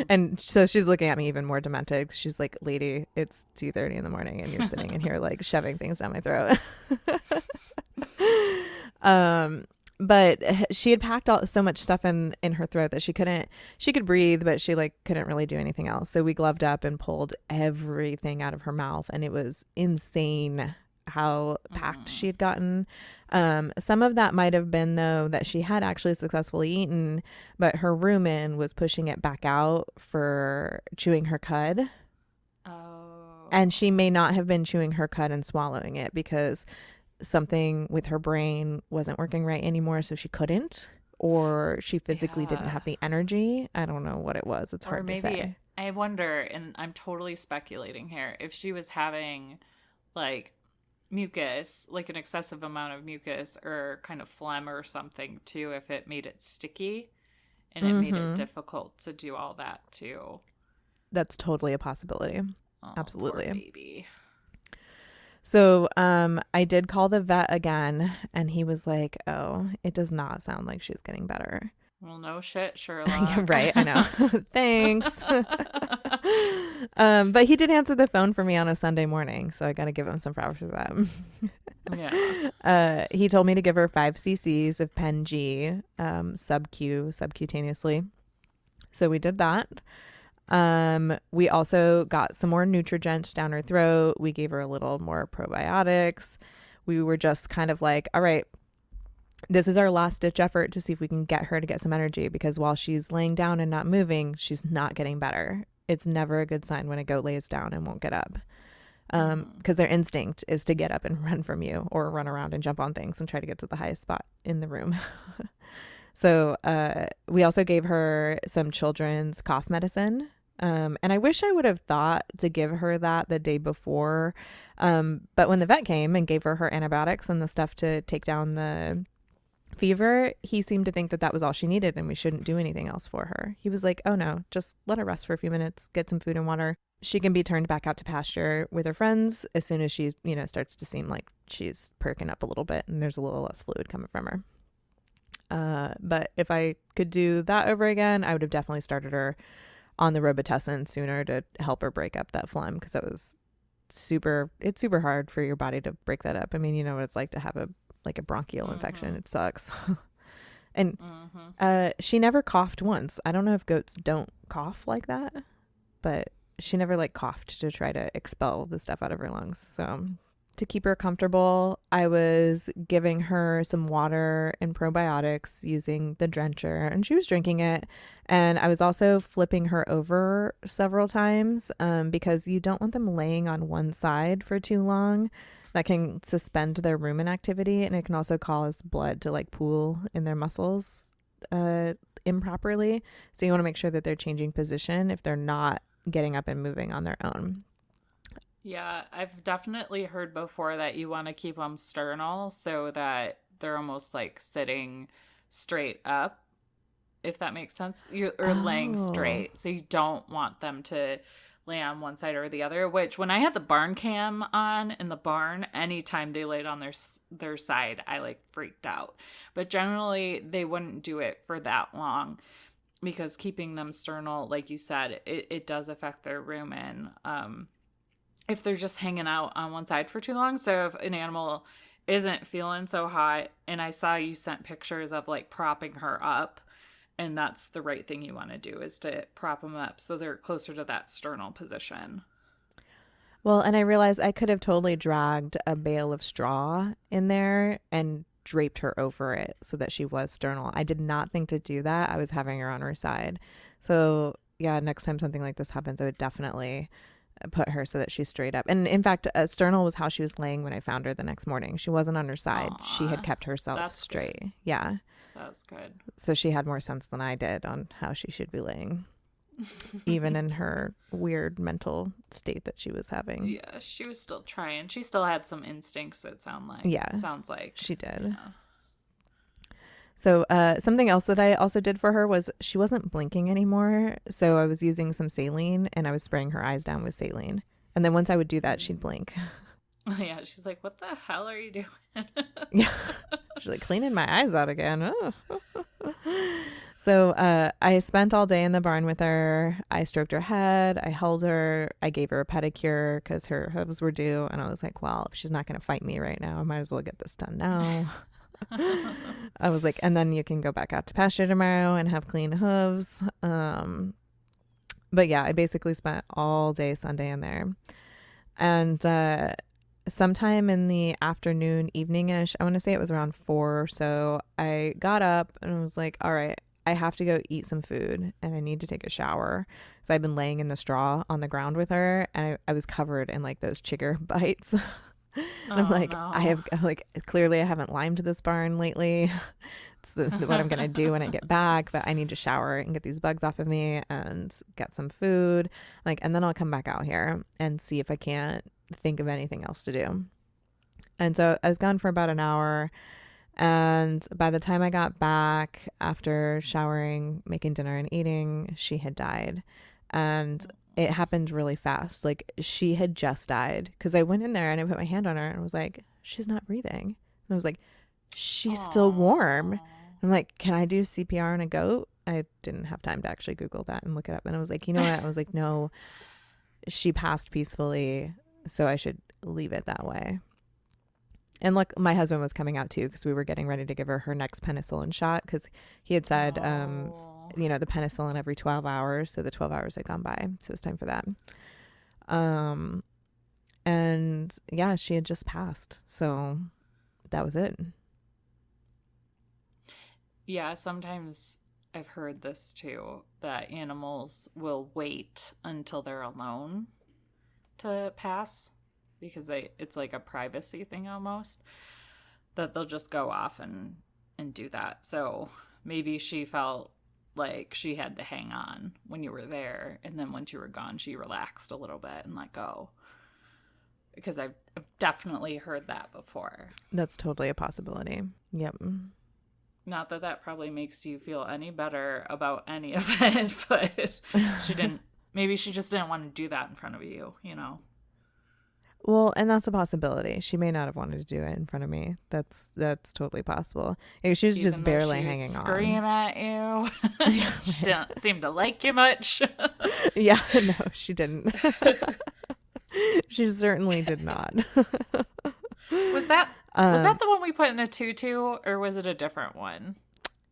And so she's looking at me even more demented because she's like, lady, it's 2:30 in the morning and you're sitting in here like shoving things down my throat. But she had packed so much stuff in her throat that she could breathe, but she like couldn't really do anything else. So we gloved up and pulled everything out of her mouth, and it was insane how packed she had gotten. Some of that might have been though that she had actually successfully eaten, but her rumen was pushing it back out for chewing her cud. Oh. And she may not have been chewing her cud and swallowing it because something with her brain wasn't working right anymore, so she couldn't, or she physically didn't have the energy. I don't know what it was. It's hard to say. I wonder, and I'm totally speculating here, if she was having like mucus, like an excessive amount of mucus or kind of phlegm or something too, if it made it sticky and it made it difficult to do all that too. That's totally a possibility. Oh, absolutely. Poor baby. So I did call the vet again and he was like, oh, it does not sound like she's getting better. Well, no shit, Sherlock. Yeah, right, I know. Thanks. But he did answer the phone for me on a Sunday morning, so I got to give him some props for that. Yeah. He told me to give her 5 cc's of Pen G subcutaneously. So we did that. We also got some more Nutrigent down her throat. We gave her a little more probiotics. We were just kind of like, all right, this is our last ditch effort to see if we can get her to get some energy, because while she's laying down and not moving, she's not getting better. It's never a good sign when a goat lays down and won't get up. Because their instinct is to get up and run from you or run around and jump on things and try to get to the highest spot in the room. So we also gave her some children's cough medicine. And I wish I would have thought to give her that the day before. But when the vet came and gave her antibiotics and the stuff to take down the fever, he seemed to think that that was all she needed and we shouldn't do anything else for her. He was like, oh no, just let her rest for a few minutes, get some food and water. She can be turned back out to pasture with her friends as soon as she, starts to seem like she's perking up a little bit and there's a little less fluid coming from her. But if I could do that over again, I would have definitely started her on the Robitussin sooner to help her break up that phlegm, because that was it's super hard for your body to break that up. I mean, you know what it's like to have a bronchial infection. It sucks. And she never coughed once. I don't know if goats don't cough like that, but she never coughed to try to expel the stuff out of her lungs. So to keep her comfortable, I was giving her some water and probiotics using the drencher, and she was drinking it. And I was also flipping her over several times because you don't want them laying on one side for too long. That can suspend their rumen activity, and it can also cause blood to pool in their muscles improperly. So you want to make sure that they're changing position if they're not getting up and moving on their own. Yeah, I've definitely heard before that you want to keep them sternal so that they're almost sitting straight up, if that makes sense. Or laying straight. So you don't want them to lay on one side or the other, which when I had the barn cam on in the barn, anytime they laid on their side, I freaked out. But generally they wouldn't do it for that long, because keeping them sternal, like you said, it does affect their rumen. If they're just hanging out on one side for too long. So if an animal isn't feeling so hot, and I saw you sent pictures of propping her up, and that's the right thing you want to do, is to prop them up so they're closer to that sternal position. Well, and I realized I could have totally dragged a bale of straw in there and draped her over it so that she was sternal. I did not think to do that. I was having her on her side. So yeah, next time something like this happens, I would definitely put her so that she's straight up. And in fact, sternal was how she was laying when I found her the next morning. She wasn't on her side. Aw, she had kept herself that's straight. good. Yeah. That's good. So she had more sense than I did on how she should be laying, even in her weird mental state that she was having. Yeah, she was still trying. She still had some instincts, sounds like. She did. Yeah. So something else that I also did for her was she wasn't blinking anymore. So I was using some saline and I was spraying her eyes down with saline. And then once I would do that, she'd blink. Yeah, she's like, what the hell are you doing? Yeah. She's like, cleaning my eyes out again. Oh. So I spent all day in the barn with her. I stroked her head. I held her. I gave her a pedicure because her hooves were due. And I was like, well, if she's not going to fight me right now, I might as well get this done now. I was like, and then you can go back out to pasture tomorrow and have clean hooves. But yeah, I basically spent all day Sunday in there. And sometime in the afternoon, evening-ish, I want to say it was around 4 or so, I got up and I was like, all right, I have to go eat some food and I need to take a shower. So I've been laying in the straw on the ground with her and I was covered in like those chigger bites. And I'm like, no. Clearly I haven't limed this barn lately. It's what I'm going to do when I get back, but I need to shower and get these bugs off of me and get some food. And then I'll come back out here and see if I can't think of anything else to do. And so I was gone for about an hour. And by the time I got back after showering, making dinner and eating, she had died. And it happened really fast. Like she had just died because I went in there and I put my hand on her and I was like, she's not breathing. And I was like, she's still warm. I'm like, can I do CPR on a goat? I didn't have time to actually Google that and look it up. And I was like, you know what? I was like, no, she passed peacefully. So I should leave it that way. And look, my husband was coming out too because we were getting ready to give her next penicillin shot because he had said, the penicillin every 12 hours. So the 12 hours had gone by. So it was time for that. And yeah, she had just passed. So that was it. Yeah, sometimes I've heard this too, that animals will wait until they're alone to pass because it's like a privacy thing almost, that they'll just go off and do that. So maybe she felt like she had to hang on when you were there, and then once you were gone, she relaxed a little bit and let go. Because I've definitely heard that before. That's totally a possibility. Yep. Not that that probably makes you feel any better about any of it, but maybe she just didn't want to do that in front of you, you know? Well, and that's a possibility. She may not have wanted to do it in front of me. That's totally possible. She was just barely hanging on. Scream at you. She didn't seem to like you much. Yeah, no, she didn't. She certainly did not. Was that the one we put in a tutu, or was it a different one?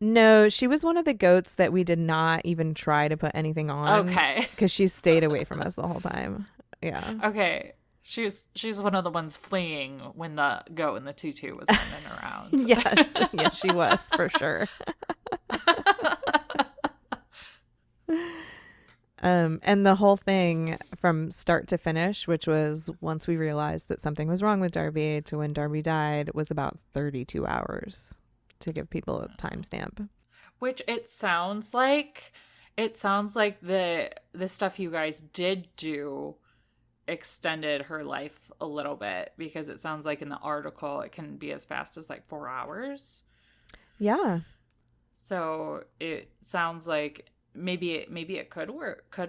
No, she was one of the goats that we did not even try to put anything on. Okay. Because she stayed away from us the whole time. Yeah. Okay. She's one of the ones fleeing when the goat in the tutu was running around. Yes. Yes, she was, for sure. And the whole thing from start to finish, which was once we realized that something was wrong with Darby to when Darby died, was about 32 hours, to give people a timestamp. Which it sounds like the stuff you guys did do extended her life a little bit, because it sounds like in the article it can be as fast as like 4 hours. Yeah. So it sounds like maybe it could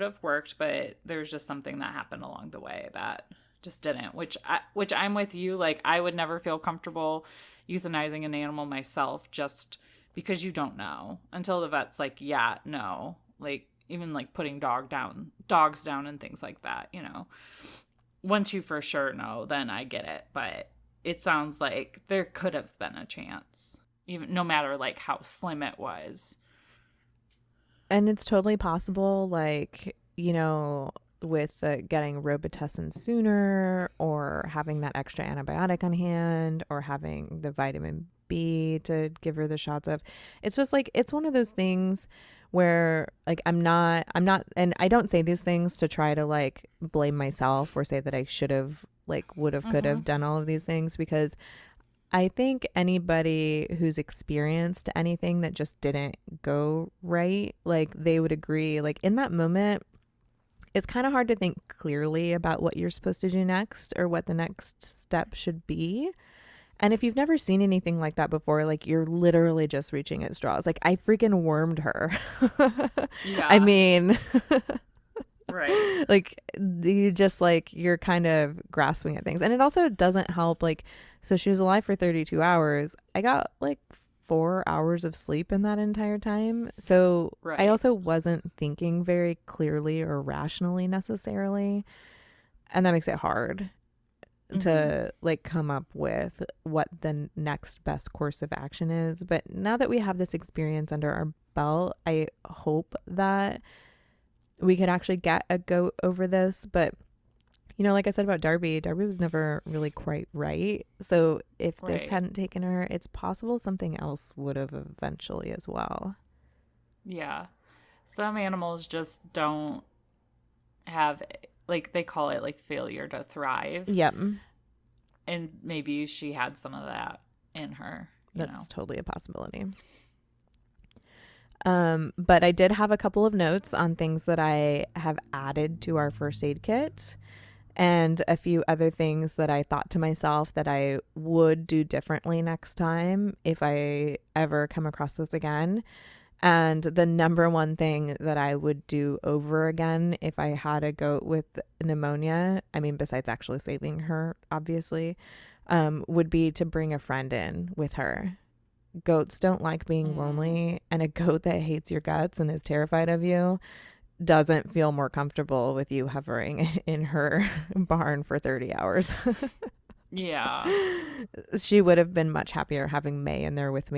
have worked, but there's just something that happened along the way that just didn't, which I'm with you. Like, I would never feel comfortable euthanizing an animal myself, just because you don't know until the vet's like, yeah, no, like even like putting dogs down and things like that, you know. Once you for sure know, then I get it. But it sounds like there could have been a chance, even no matter like how slim it was. And it's totally possible, like, you know, with getting Robitussin sooner, or having that extra antibiotic on hand, or having the vitamin B to give her the shots of. It's just like, it's one of those things where like I'm not, and I don't say these things to try to like blame myself or say that I should have, like, would have, could have done all of these things, because I think anybody who's experienced anything that just didn't go right, like, they would agree, like, in that moment, it's kind of hard to think clearly about what you're supposed to do next or what the next step should be. And if you've never seen anything like that before, like, you're literally just reaching at straws. Like, I freaking wormed her. Yeah. I mean, right. like, you just, like, you're kind of grasping at things. And it also doesn't help. Like, so she was alive for 32 hours. I got like 4 hours of sleep in that entire time. So Right. I also wasn't thinking very clearly or rationally necessarily. And that makes it hard to like come up with what the next best course of action is. But now that we have this experience under our belt, I hope that we could actually get a goat over this. But you know, like I said about Darby was never really quite right. So if this hadn't taken her, it's possible something else would have eventually as well. Yeah. Some animals just don't have, like, they call it like failure to thrive. Yep. And maybe she had some of that in her. That's totally a possibility. But I did have a couple of notes on things that I have added to our first aid kit, and a few other things that I thought to myself that I would do differently next time if I ever come across this again. And the number one thing that I would do over again if I had a goat with pneumonia, I mean, besides actually saving her, obviously, would be to bring a friend in with her. Goats don't like being lonely, and a goat that hates your guts and is terrified of you doesn't feel more comfortable with you hovering in her barn for 30 hours. Yeah. She would have been much happier having May in there with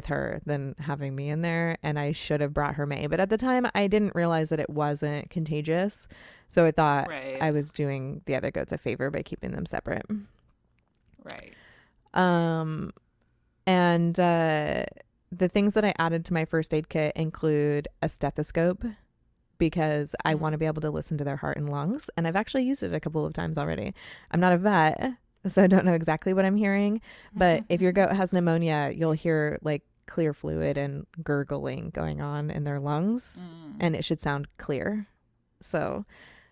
her than having me in there, and I should have brought her May. But at the time, I didn't realize that it wasn't contagious, so I thought I was doing the other goats a favor by keeping them separate. Right. And the things that I added to my first aid kit include a stethoscope, because I want to be able to listen to their heart and lungs, and I've actually used it a couple of times already. I'm not a vet, so I don't know exactly what I'm hearing, but if your goat has pneumonia, you'll hear like clear fluid and gurgling going on in their lungs, and it should sound clear. So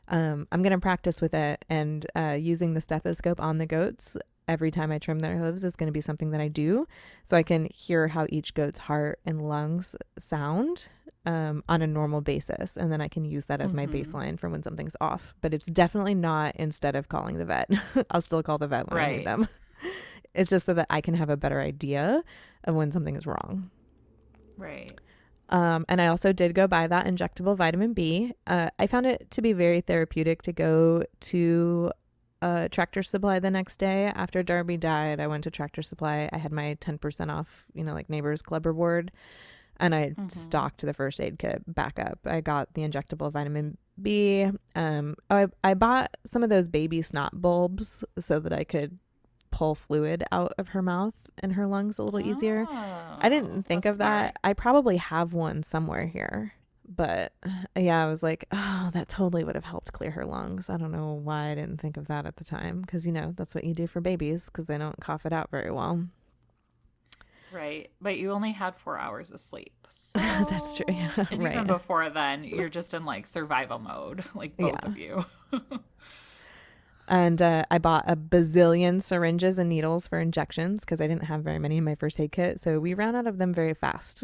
I'm going to practice with it, and using the stethoscope on the goats every time I trim their hooves is going to be something that I do, so I can hear how each goat's heart and lungs sound on a normal basis, and then I can use that as my baseline for when something's off. But it's definitely not instead of calling the vet. I'll still call the vet when I need them. It's just so that I can have a better idea of when something is wrong. Right. And I also did go buy that injectable vitamin B. I found it to be very therapeutic to go to Tractor Supply the next day. After Darby died, I went to Tractor Supply. I had my 10% off, like Neighbors Club reward, and I stocked the first aid kit back up. I got the injectable vitamin B. I bought some of those baby snot bulbs so that I could pull fluid out of her mouth and her lungs a little easier. I didn't think of that. I probably have one somewhere here. But yeah, I was like, oh, that totally would have helped clear her lungs. I don't know why I didn't think of that at the time, because, that's what you do for babies, because they don't cough it out very well. Right. But you only had 4 hours of sleep. So... That's true. Yeah, and right. even before then, you're just in like survival mode, like both of you. And I bought a bazillion syringes and needles for injections because I didn't have very many in my first aid kit. So we ran out of them very fast.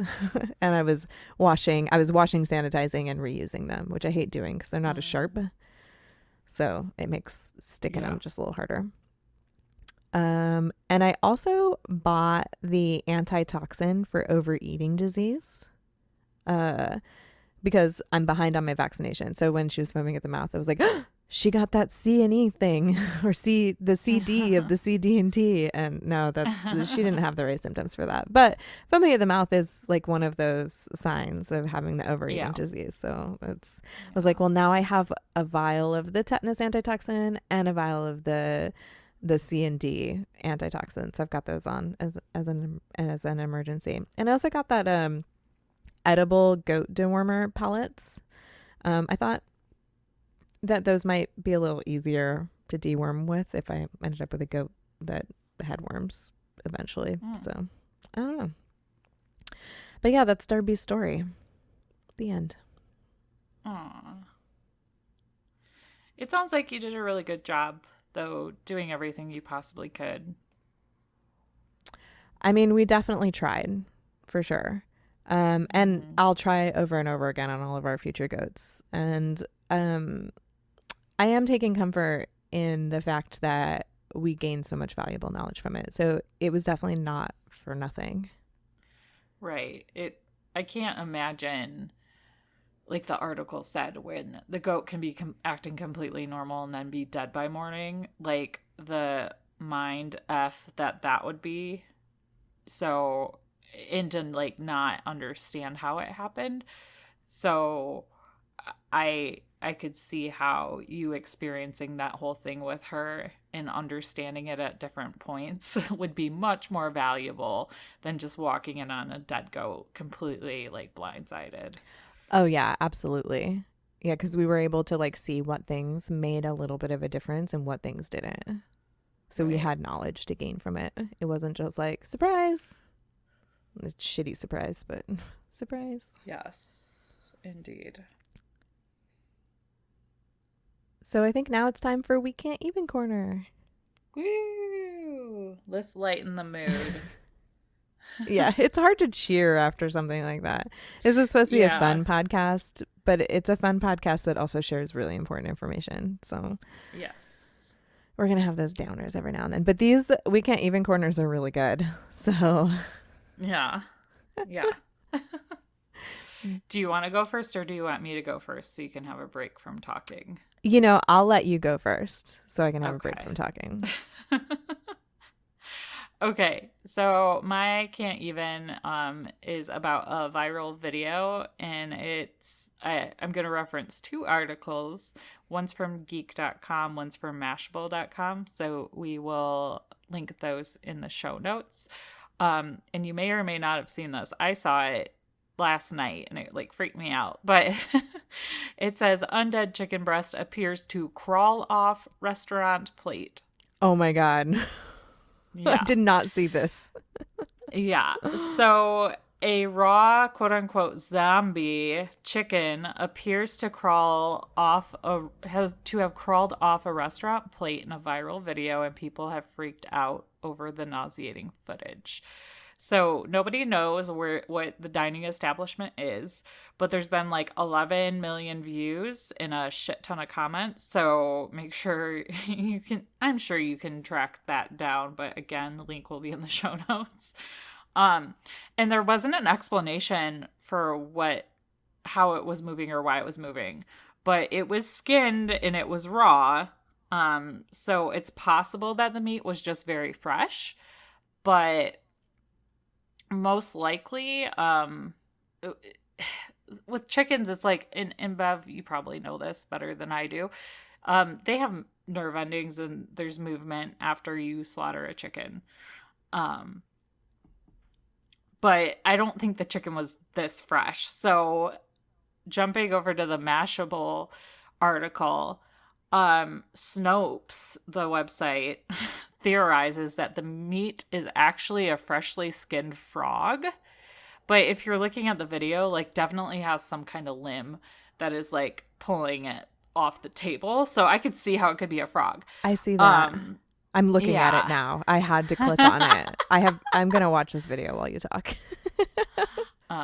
And I was washing, sanitizing, and reusing them, which I hate doing because they're not as sharp. So it makes sticking them just a little harder. And I also bought the antitoxin for overeating disease. Because I'm behind on my vaccination. So when she was foaming at the mouth, I was like, she got that C and E thing, or the CD of the CD and T. And no, she didn't have the right symptoms for that. But foaming at the mouth is like one of those signs of having the overeating disease. So I was like, well, now I have a vial of the tetanus antitoxin and a vial of the the C and D antitoxin. So I've got those on as an emergency. And I also got that edible goat dewormer pellets. I thought that those might be a little easier to deworm with if I ended up with a goat that had worms eventually. So I don't know. But yeah, that's Darby's story. The end. Aw. It sounds like you did a really good job, though, doing everything you possibly could. I mean, we definitely tried, for sure. And I'll try over and over again on all of our future goats. And I am taking comfort in the fact that we gained so much valuable knowledge from it. So it was definitely not for nothing. Right. I can't imagine, like the article said, when the goat can be acting completely normal and then be dead by morning, like the mind F that would be. So, and to like not understand how it happened. So I could see how you experiencing that whole thing with her and understanding it at different points would be much more valuable than just walking in on a dead goat completely like blindsided. Oh, yeah, absolutely. Yeah, because we were able to like see what things made a little bit of a difference and what things didn't. So we had knowledge to gain from it. It wasn't just like, surprise. A shitty surprise, but surprise. Yes, indeed. So I think now it's time for We Can't Even Corner. Woo! Let's lighten the mood. Yeah, it's hard to cheer after something like that. This is supposed to be a fun podcast, but it's a fun podcast that also shares really important information. So yes, we're going to have those downers every now and then. But these We Can't Even Corners are really good. So yeah. Do you want to go first or do you want me to go first so you can have a break from talking? You know, I'll let you go first so I can have a break from talking. Okay, so my Can't Even is about a viral video, and I'm going to reference two articles. One's from geek.com, one's from mashable.com, so we will link those in the show notes. And you may or may not have seen this. I saw it last night and it like freaked me out, but it says undead chicken breast appears to crawl off restaurant plate. Oh my God. Yeah. I did not see this. Yeah. So a raw quote unquote zombie chicken appears to have crawled off a restaurant plate in a viral video, and people have freaked out over the nauseating footage. So nobody knows what the dining establishment is, but there's been like 11 million views and a shit ton of comments. So make sure I'm sure you can track that down. But again, the link will be in the show notes. And there wasn't an explanation for how it was moving or why it was moving, but it was skinned and it was raw. So it's possible that the meat was just very fresh, but most likely, with chickens, it's like, in Bev, you probably know this better than I do. They have nerve endings and there's movement after you slaughter a chicken. But I don't think the chicken was this fresh. So jumping over to the Mashable article, Snopes, the website, theorizes that the meat is actually a freshly skinned frog. But if you're looking at the video, like definitely has some kind of limb that is like pulling it off the table. So I could see how it could be a frog. I see that. I'm looking at it now. I had to click on it. I'm going to watch this video while you talk.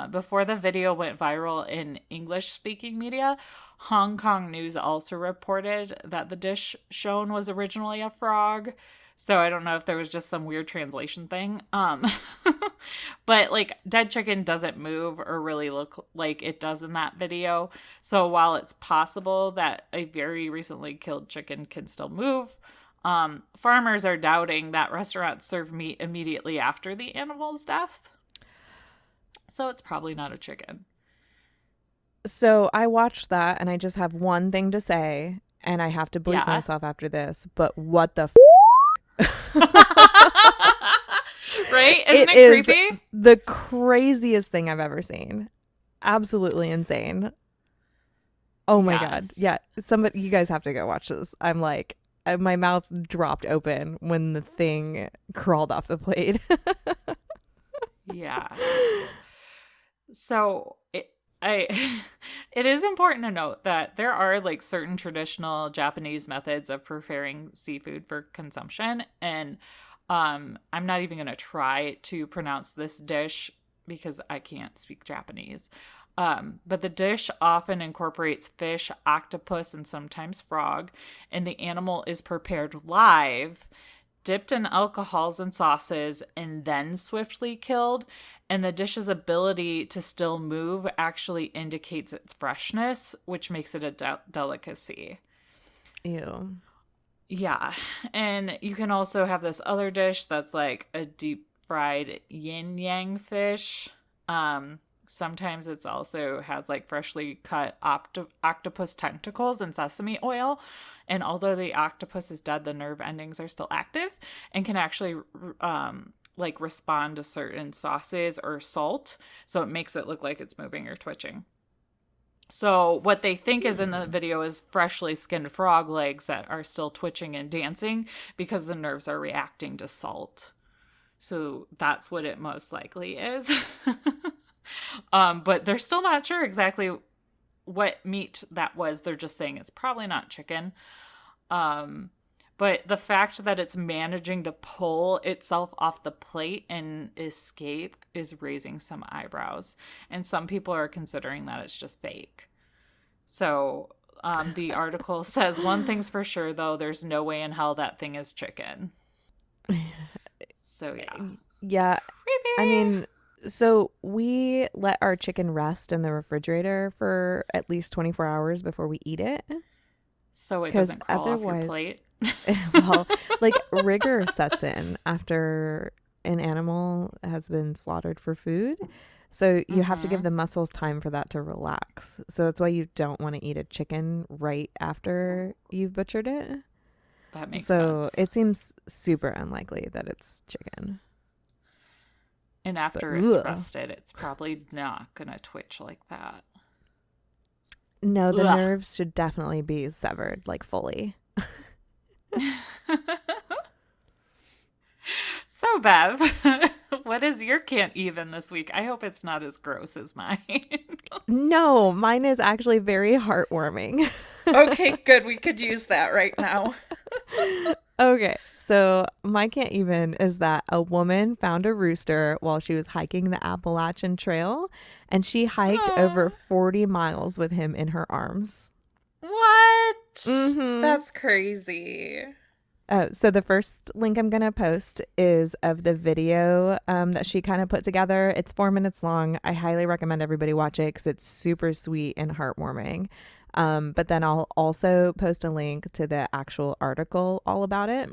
Before the video went viral in English-speaking media, Hong Kong news also reported that the dish shown was originally a frog. So I don't know if there was just some weird translation thing. But like dead chicken doesn't move or really look like it does in that video. So while it's possible that a very recently killed chicken can still move, farmers are doubting that restaurants serve meat immediately after the animal's death. So it's probably not a chicken. So I watched that and I just have one thing to say, and I have to bleep myself after this, but what the Right? Isn't it creepy? The craziest thing I've ever seen. Absolutely insane. Oh my God. Yeah. You guys have to go watch this. I'm like, my mouth dropped open when the thing crawled off the plate. Yeah. So it is important to note that there are like certain traditional Japanese methods of preparing seafood for consumption, and I'm not even going to try to pronounce this dish because I can't speak Japanese. But the dish often incorporates fish, octopus, and sometimes frog, and the animal is prepared live, dipped in alcohols and sauces, and then swiftly killed. And the dish's ability to still move actually indicates its freshness, which makes it a delicacy. Ew. Yeah. And you can also have this other dish that's like a deep fried yin yang fish. Sometimes it's also has like freshly cut octopus tentacles and sesame oil. And although the octopus is dead, the nerve endings are still active and can actually like respond to certain sauces or salt. So it makes it look like it's moving or twitching. So what they think is in the video is freshly skinned frog legs that are still twitching and dancing because the nerves are reacting to salt. So that's what it most likely is. But they're still not sure exactly what meat that was. They're just saying it's probably not chicken. But the fact that it's managing to pull itself off the plate and escape is raising some eyebrows. And some people are considering that it's just fake. So the article says, one thing's for sure, though, there's no way in hell that thing is chicken. So, yeah. Yeah. Creepy. I mean, so we let our chicken rest in the refrigerator for at least 24 hours before we eat it. So it doesn't crawl off your plate. Well, like rigor sets in after an animal has been slaughtered for food. So you have to give the muscles time for that to relax. So that's why you don't want to eat a chicken right after you've butchered it. That makes sense. So it seems super unlikely that it's chicken. And after it's rested, it's probably not going to twitch like that. No, the nerves should definitely be severed, like fully. So, Bev, what is your can't even this week? I hope it's not as gross as mine. No, mine is actually very heartwarming. Okay, good. We could use that right now. Okay, so my can't even is that a woman found a rooster while she was hiking the Appalachian Trail, and she hiked over 40 miles with him in her arms. What? Mm-hmm. That's crazy. So the first link I'm going to post is of the video that she kind of put together. It's 4 minutes long. I highly recommend everybody watch it because it's super sweet and heartwarming. But then I'll also post a link to the actual article all about it.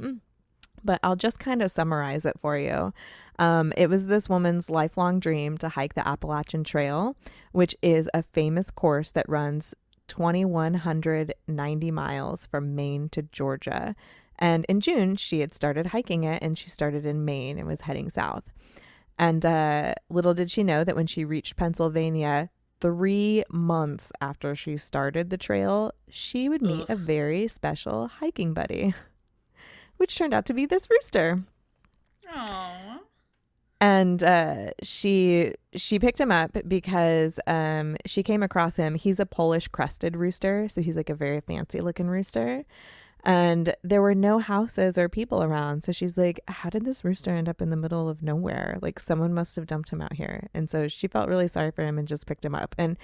But I'll just kind of summarize it for you. It was this woman's lifelong dream to hike the Appalachian Trail, which is a famous course that runs 2,190 miles from Maine to Georgia. And in June, she had started hiking it, and she started in Maine and was heading south. And little did she know that when she reached Pennsylvania, 3 months after she started the trail, she would meet a very special hiking buddy, which turned out to be this rooster. Aww. And she picked him up because she came across him. He's a Polish crested rooster, so he's like a very fancy looking rooster. And there were no houses or people around. So she's like, how did this rooster end up in the middle of nowhere? Like someone must have dumped him out here. And so she felt really sorry for him and just picked him up. And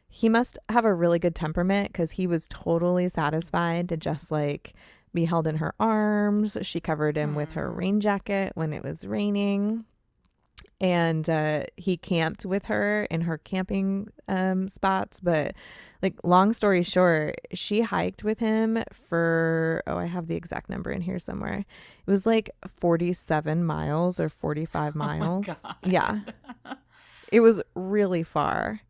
he must have a really good temperament because he was totally satisfied to just like be held in her arms. She covered him with her rain jacket when it was raining. And he camped with her in her camping spots. But like, long story short, she hiked with him for, I have the exact number in here somewhere. It was like 47 miles or 45 miles. Oh my God. Yeah. It was really far.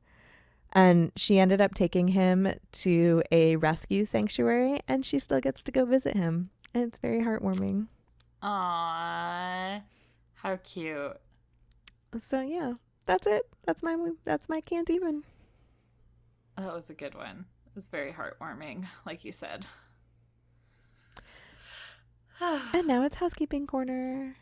And she ended up taking him to a rescue sanctuary, and she still gets to go visit him. And it's very heartwarming. Aww. How cute. So yeah, that's it. That's my can't even. That was a good one. It was very heartwarming, like you said. And now it's housekeeping corner.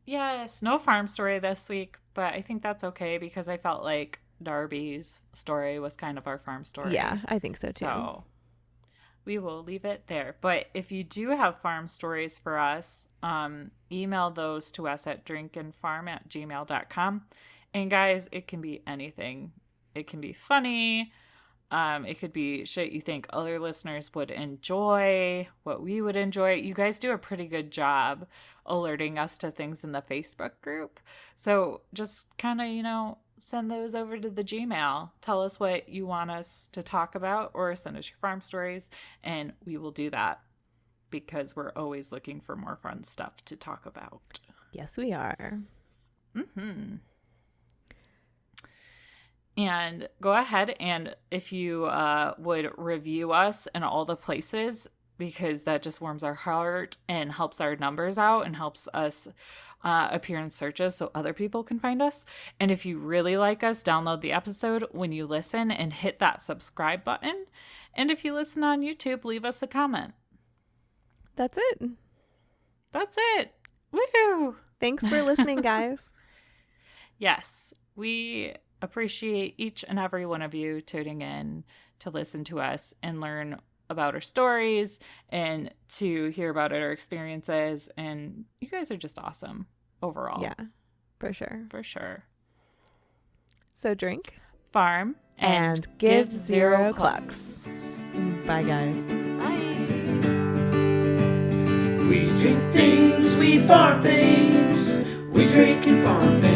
Yes, no farm story this week, but I think that's okay because I felt like Darby's story was kind of our farm story. Yeah, I think so too. So we will leave it there. But if you do have farm stories for us, email those to us at drinkandfarm@gmail.com. And guys, it can be anything. It can be funny. It could be shit you think other listeners would enjoy, what we would enjoy. You guys do a pretty good job alerting us to things in the Facebook group. So just kind of, send those over to the Gmail. Tell us what you want us to talk about or send us your farm stories, and we will do that because we're always looking for more fun stuff to talk about. Yes, we are. Mm-hmm. And go ahead and if you would review us in all the places, because that just warms our heart and helps our numbers out and helps us appear in searches so other people can find us. And if you really like us, download the episode when you listen and hit that subscribe button. And if you listen on YouTube, leave us a comment. That's it. That's it. Woohoo! Thanks for listening, guys. Yes, we appreciate each and every one of you tuning in to listen to us and learn about our stories and to hear about our experiences. And you guys are just awesome overall. Yeah, for sure. For sure. So drink, farm, and give 0 clucks. Bye, guys. Bye. We drink things, we farm things, we drink and farm things.